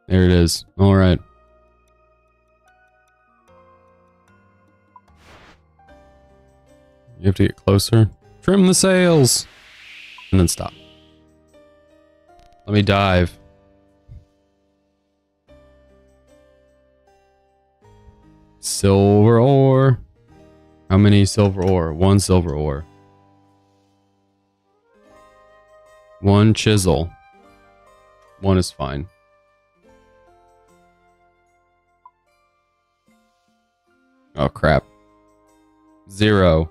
S3: There it is. All right. You have to get closer. Trim the sails. And then stop. Let me dive. Silver ore. How many silver ore? 1 silver ore. 1 chisel. 1 is fine. Oh, crap. 0.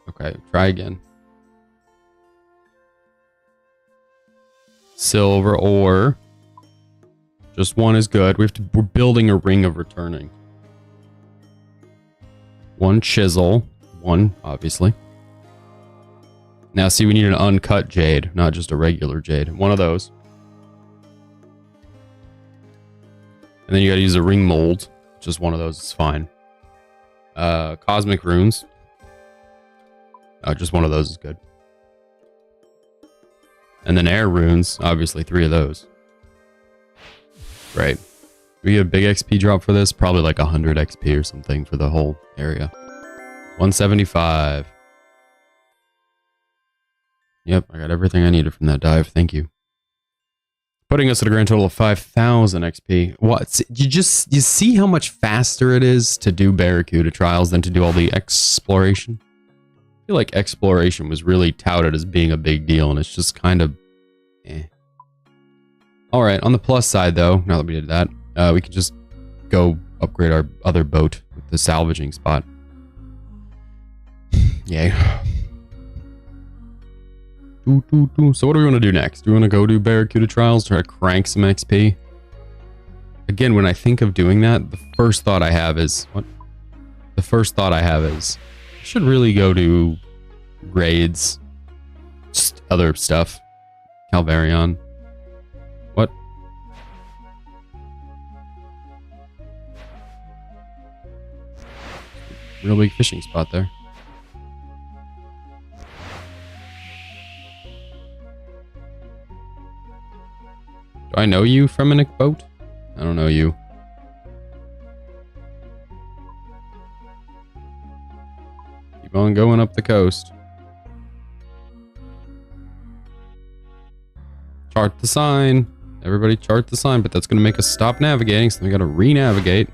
S3: Okay, try again. Silver ore. Just 1 is good. We're building a ring of returning. 1 chisel. 1, obviously. Now, see, we need an uncut jade, not just a regular jade. 1 of those. And then you gotta use a ring mold. Just 1 of those is fine. Cosmic runes. Oh, just 1 of those is good. And then air runes. Obviously, 3 of those. Right. We get a big XP drop for this. Probably like 100 XP or something for the whole area. 175. Yep, I got everything I needed from that dive. Thank you. Putting us at a grand total of 5,000 XP. What? You see how much faster it is to do Barracuda trials than to do all the exploration? I feel like exploration was really touted as being a big deal, and it's just kind of eh. Alright, on the plus side though, now that we did that, we can just go upgrade our other boat with the salvaging spot. Yay. So what do we want to do next? Do we want to go do Barracuda trials, try to crank some XP? Again, when I think of doing that, the first thought I have is... What? The first thought I have is... I should really go do raids. Just other stuff. Calvarion. What? Real big fishing spot there. Do I know you from a boat? I don't know you. Keep on going up the coast. Chart the sign. Everybody chart the sign, but that's going to make us stop navigating, so we got to re-navigate.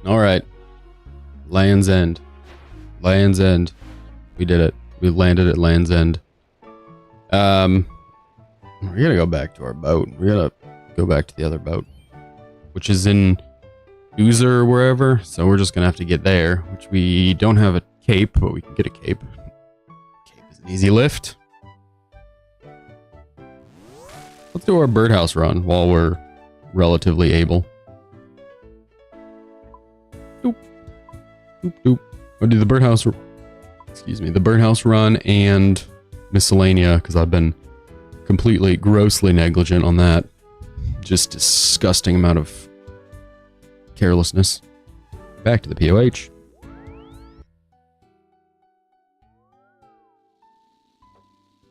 S3: All right. Land's End. Land's End. We did it. We landed at Land's End. We gotta go back to our boat. We gotta go back to the other boat, which is in Oozer or wherever. So we're just gonna have to get there, which we don't have a cape, but we can get a cape. Cape is an easy lift. Let's do our birdhouse run while we're relatively able. Doop. Doop doop. I'll do the birdhouse. Excuse me, the birdhouse run and miscellanea, because I've been completely, grossly negligent on that. Just disgusting amount of carelessness. Back to the POH.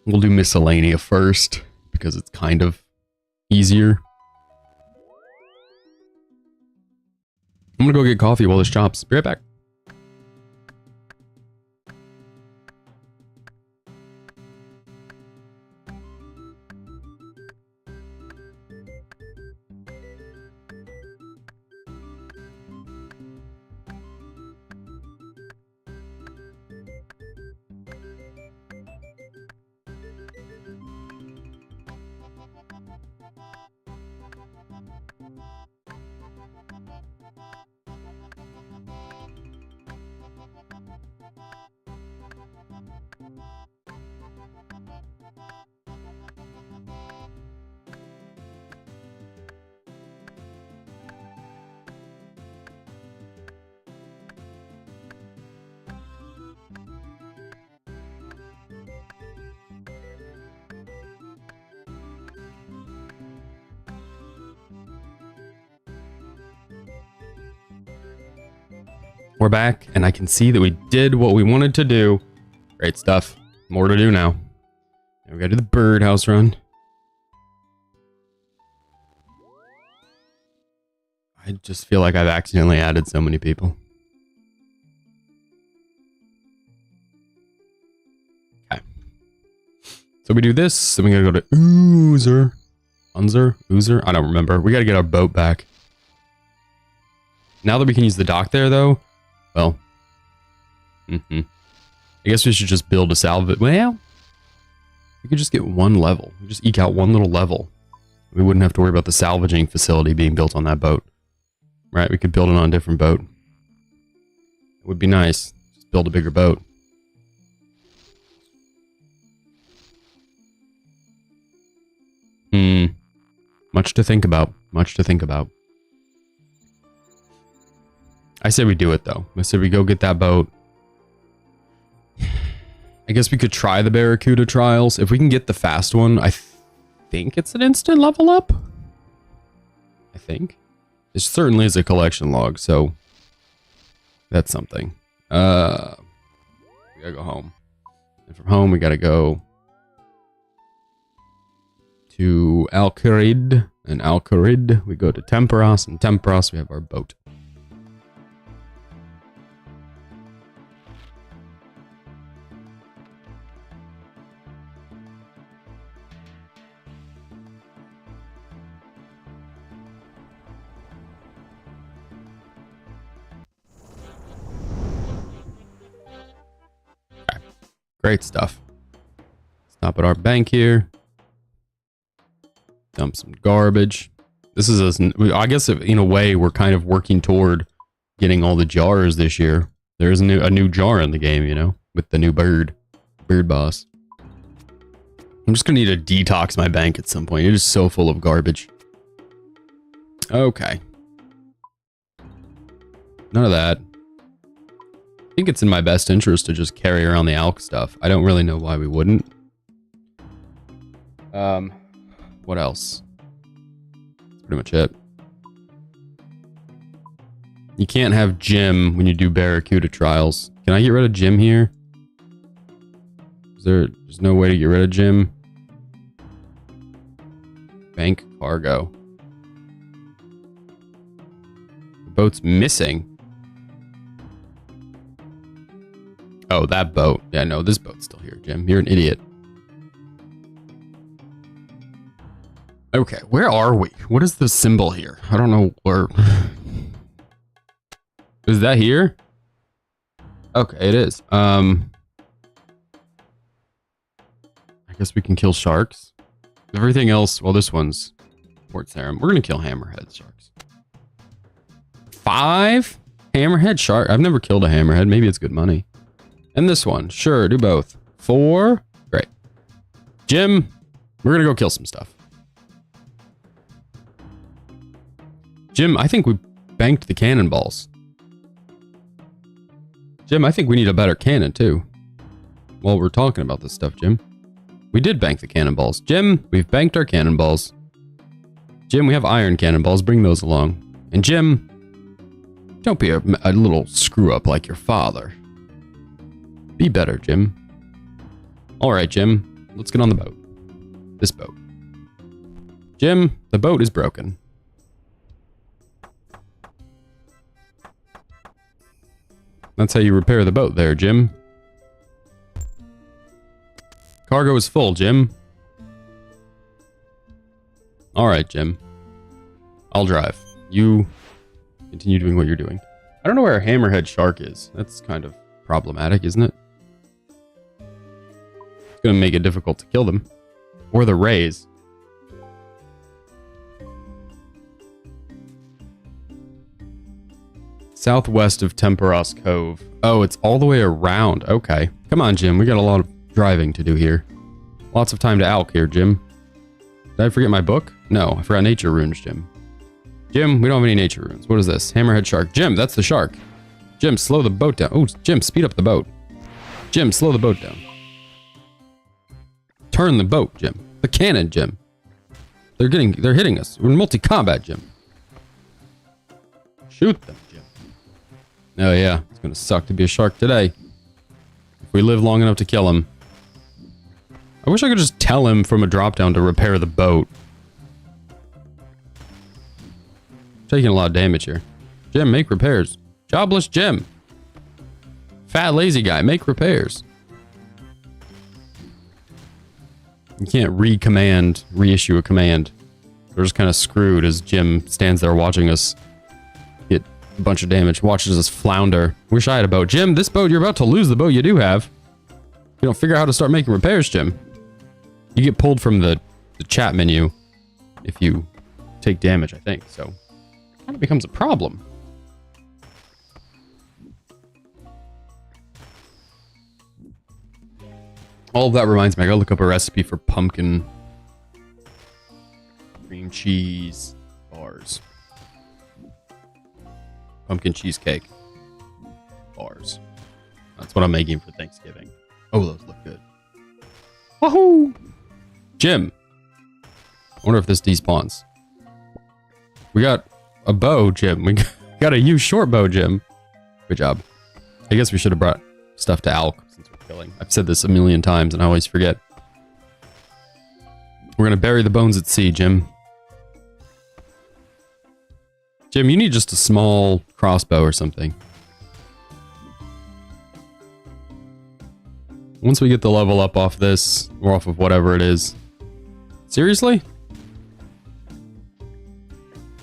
S3: We'll do miscellanea first, because it's kind of easier. I'm gonna go get coffee while this chops. Be right back. We're back, and I can see that we did what we wanted to do. Great stuff. More to do now. Now we gotta do the birdhouse run. I just feel like I've accidentally added so many people. Okay. So we do this, then we gotta go to Oozer. Oozer? I don't remember. We gotta get our boat back. Now that we can use the dock there, though, well, I guess we should just build a salvage. Well, we could just get one level. We just eke out one little level. We wouldn't have to worry about the salvaging facility being built on that boat. Right? We could build it on a different boat. It would be nice. Just build a bigger boat. Much to think about. Much to think about. I say we do it, though. I say we go get that boat. I guess we could try the Barracuda trials. If we can get the fast one, I think it's an instant level up. I think. It certainly is a collection log, so that's something. We gotta go home. And from home, we gotta go to Al-Kharid. And Al-Kharid, we go to Temperos. And Temperos, we have our boat. Great stuff. Stop at our bank here. Dump some garbage. This is, I guess, in a way, we're kind of working toward getting all the jars this year. There's a new jar in the game, you know, with the new bird boss. I'm just gonna need to detox my bank at some point. It is so full of garbage. Okay. None of that. I think it's in my best interest to just carry around the ALK stuff. I don't really know why we wouldn't. What else? That's pretty much it. You can't have Jim when you do Barracuda trials. Can I get rid of Jim here? There's no way to get rid of Jim. Bank cargo. The boat's missing. Oh, that boat. Yeah, no, this boat's still here, Jim. You're an idiot. Okay, where are we? What is the symbol here? I don't know where. Is that here? Okay, it is. I guess we can kill sharks. Everything else, well, this one's Port Sarum. We're gonna kill hammerhead sharks. 5 hammerhead shark. I've never killed a hammerhead. Maybe it's good money. And this one, sure, do both. 4, great. Jim, we're gonna go kill some stuff. Jim, I think we banked the cannonballs. Jim, I think we need a better cannon too. While we're talking about this stuff, Jim. We did bank the cannonballs. Jim, we've banked our cannonballs. Jim, we have iron cannonballs. Bring those along. And Jim, don't be a little screw up like your father. Be better, Jim. All right, Jim. Let's get on the boat. This boat. Jim, the boat is broken. That's how you repair the boat there, Jim. Cargo is full, Jim. All right, Jim. I'll drive. You continue doing what you're doing. I don't know where a hammerhead shark is. That's kind of problematic, isn't it? It's going to make it difficult to kill them. Or the rays. Southwest of Temperos Cove. Oh, it's all the way around. Okay. Come on, Jim. We got a lot of driving to do here. Lots of time to ALK here, Jim. Did I forget my book? No, I forgot nature runes, Jim. Jim, we don't have any nature runes. What is this? Hammerhead shark. Jim, that's the shark. Jim, slow the boat down. Oh, Jim, speed up the boat. Jim, slow the boat down. Turn the boat, Jim. The cannon, Jim. They're hitting us. We're in multi-combat, Jim. Shoot them, Jim. Oh yeah, it's gonna suck to be a shark today. If we live long enough to kill him. I wish I could just tell him from a drop down to repair the boat. Taking a lot of damage here. Jim, make repairs. Jobless Jim. Fat lazy guy, make repairs. You can't reissue a command. We're just kind of screwed as Jim stands there watching us get a bunch of damage, watches us flounder. Wish I had a boat. Jim, this boat, you're about to lose the boat you do have. You don't figure out how to start making repairs, Jim. You get pulled from the chat menu if you take damage, I think. So it kind of becomes a problem. All of that reminds me, I gotta look up a recipe for pumpkin cream cheese bars. Pumpkin cheesecake bars. That's what I'm making for Thanksgiving. Oh, those look good. Wahoo! Jim. I wonder if this despawns. We got a bow, Jim. We got a U short bow, Jim. Good job. I guess we should have brought stuff to Alk since we're killing. I've said this a million times and I always forget. We're gonna bury the bones at sea, Jim. Jim, you need just a small crossbow or something. Once we get the level up off this, or off of whatever it is. Seriously?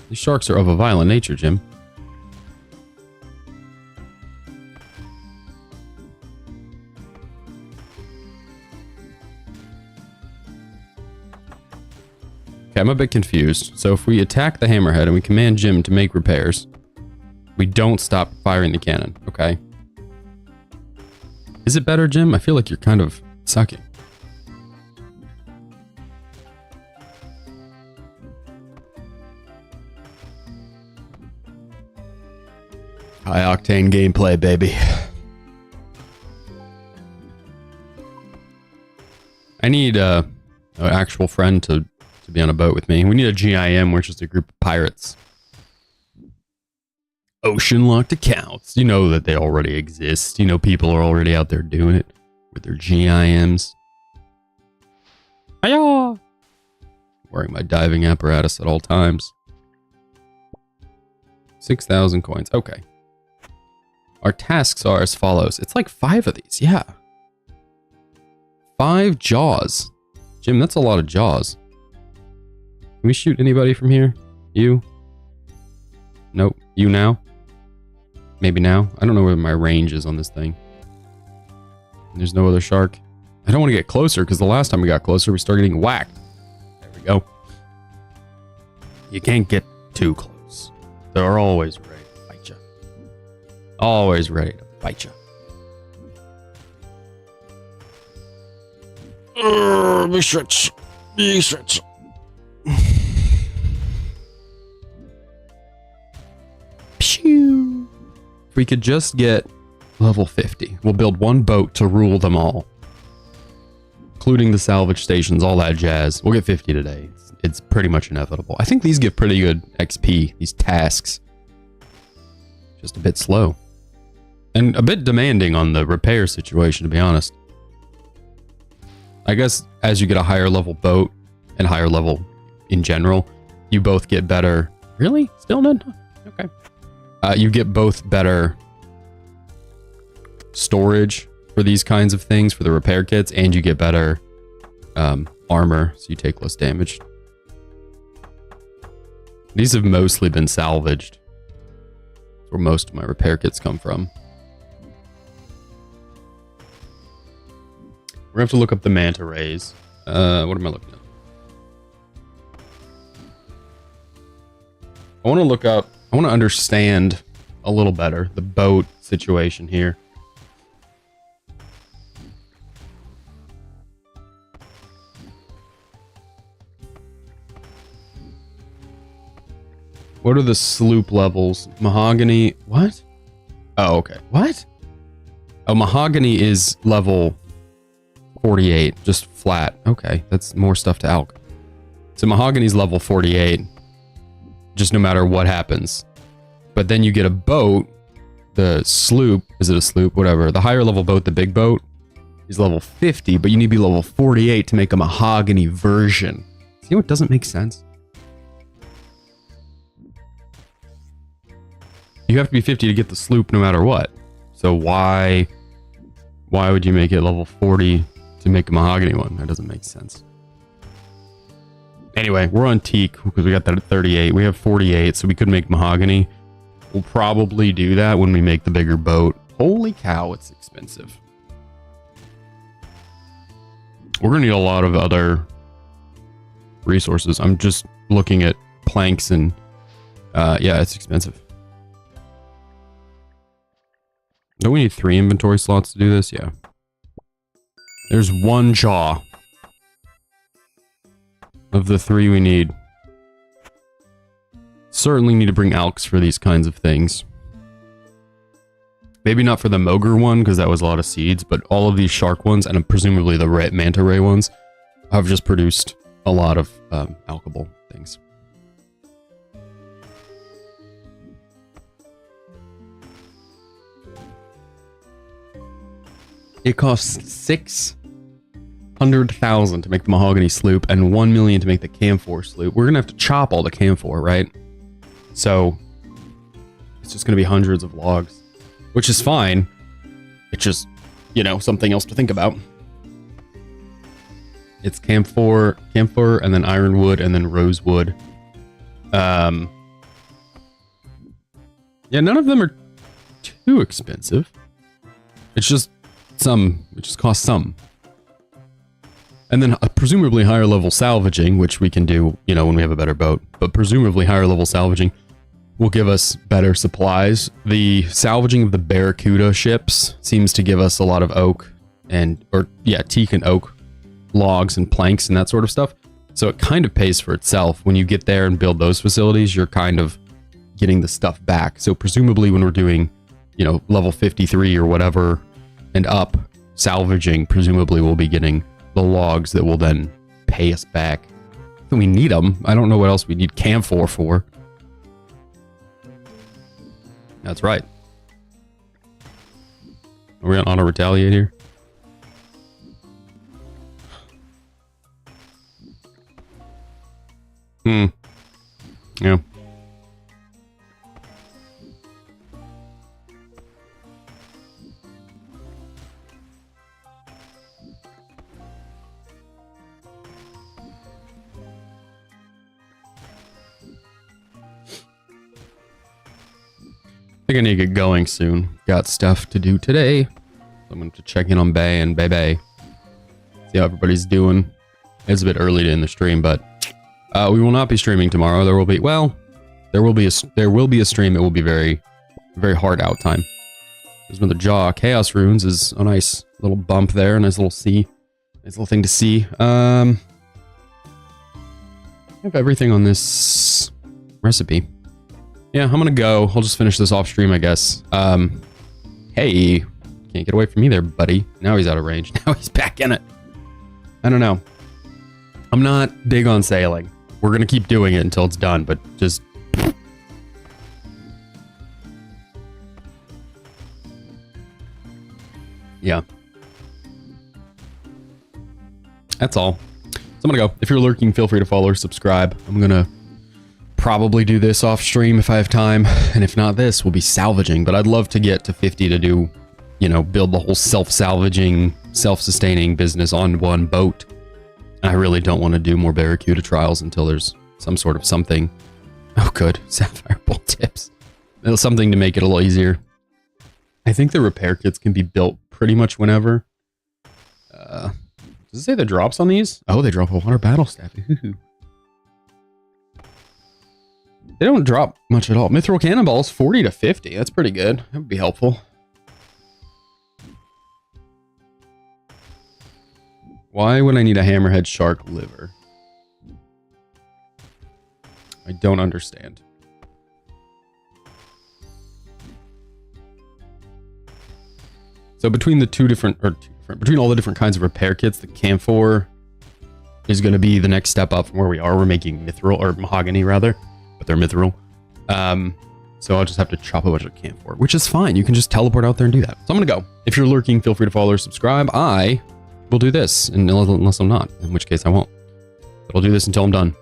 S3: These sharks are of a violent nature, Jim. Okay, I'm a bit confused. So if we attack the hammerhead and we command Jim to make repairs, we don't stop firing the cannon, okay? Is it better, Jim? I feel like you're kind of sucking. High octane gameplay, baby. I need an actual friend to be on a boat with me. We need a GIM, which is a group of pirates. Ocean locked accounts. You know that they already exist. You know people are already out there doing it with their GIMs. Hiya! Wearing my diving apparatus at all times. 6,000 coins. Okay. Our tasks are as follows. It's like 5 of these. Yeah. 5 jaws. Jim, that's a lot of jaws. Can we shoot anybody from here? You? Nope. You now? Maybe now? I don't know where my range is on this thing. There's no other shark. I don't want to get closer because the last time we got closer, we started getting whacked. There we go. You can't get too close. They're always ready to fight you. Always ready to fight you. Be stretch. Be stretch. Pew. If we could just get level 50, we'll build one boat to rule them all. Including the salvage stations, all that jazz. We'll get 50 today. It's pretty much inevitable. I think these give pretty good XP, these tasks. Just a bit slow. And a bit demanding on the repair situation, to be honest. I guess as you get a higher level boat and higher level in general, you both get better. Really? Still none? Okay. You get both better storage for these kinds of things, for the repair kits, and you get better armor, so you take less damage. These have mostly been salvaged. That's where most of my repair kits come from. We're gonna have to look up the manta rays. What am I looking at? I want to look up, I want to understand a little better the boat situation here. What are the sloop levels? Mahogany, what? Oh, okay. What? Oh, mahogany is level 48, just flat. Okay, that's more stuff to alch. So mahogany's level 48, just no matter what happens. But then you get a boat the sloop, is it a sloop? Whatever. The higher level boat, the big boat, is level 50, but you need to be level 48 to make a mahogany version. See what doesn't make sense? You have to be 50 to get the sloop no matter what. So why would you make it level 40 to make a mahogany one? That doesn't make sense. Anyway, we're on teak because we got that at 38. We have 48, so we could make mahogany. We'll probably do that when we make the bigger boat. Holy cow, it's expensive. We're going to need a lot of other resources. I'm just looking at planks and yeah, it's expensive. Don't we need 3 inventory slots to do this? Yeah. There's 1 jaw of the 3 we need. Certainly need to bring alks for these kinds of things. Maybe not for the Mogre one, because that was a lot of seeds, but all of these shark ones, and presumably the manta ray ones, have just produced a lot of alkable things. It costs 600,000 to make the mahogany sloop and 1 million to make the camphor sloop. We're gonna have to chop all the camphor, right? So it's just gonna be hundreds of logs, which is fine. It's just, you know, something else to think about. It's camphor, and then ironwood, and then rosewood. Yeah, none of them are too expensive. It's just some, it just costs some. And then presumably higher level salvaging, which we can do, you know, when we have a better boat. But presumably higher level salvaging will give us better supplies. The salvaging of the Barracuda ships seems to give us a lot of oak and, or yeah, teak and oak logs and planks and that sort of stuff. So it kind of pays for itself. When you get there and build those facilities, you're kind of getting the stuff back. So presumably when we're doing, you know, level 53 or whatever and up, salvaging, presumably we'll be getting the logs that will then pay us back. And we need them. I don't know what else we need camphor for. That's right. Are we on auto retaliate here? Yeah. I think I need to get going soon. Got stuff to do today. I'm going to check in on Bay and Bebe. See how everybody's doing. It's a bit early to end the stream, but we will not be streaming tomorrow. There will be, well, there will be a stream. It will be very, very hard out time. There's another jaw. Chaos Runes is a nice little bump there. A nice little see. Nice little thing to see. I have everything on this recipe. Yeah, I'm gonna go. I'll just finish this off stream, I guess. Hey, can't get away from me there, buddy. Now he's out of range. Now he's back in it. I don't know. I'm not big on sailing. We're gonna keep doing it until it's done, but just... yeah. That's all. So I'm gonna go. If you're lurking, feel free to follow or subscribe. I'm gonna probably do this off stream if I have time, and if not this, we'll be salvaging. But I'd love to get to 50 to do, you know, build the whole self-salvaging, self-sustaining business on one boat. I really don't want to do more Barracuda trials until there's some sort of something. Oh, good. Sapphire bolt tips. Something to make it a little easier. I think the repair kits can be built pretty much whenever. Does it say the drops on these? Oh, they drop a water battle staff. They don't drop much at all. Mithril cannonballs, 40 to 50. That's pretty good. That would be helpful. Why would I need a hammerhead shark liver? I don't understand. So between the between all the different kinds of repair kits, the camphor is going to be the next step up from where we are. We're making mithril, or mahogany rather, but they're mithril. So I'll just have to chop a bunch of camphor, which is fine. You can just teleport out there and do that. So I'm going to go. If you're lurking, feel free to follow or subscribe. I will do this unless I'm not, in which case I won't. But I'll do this until I'm done.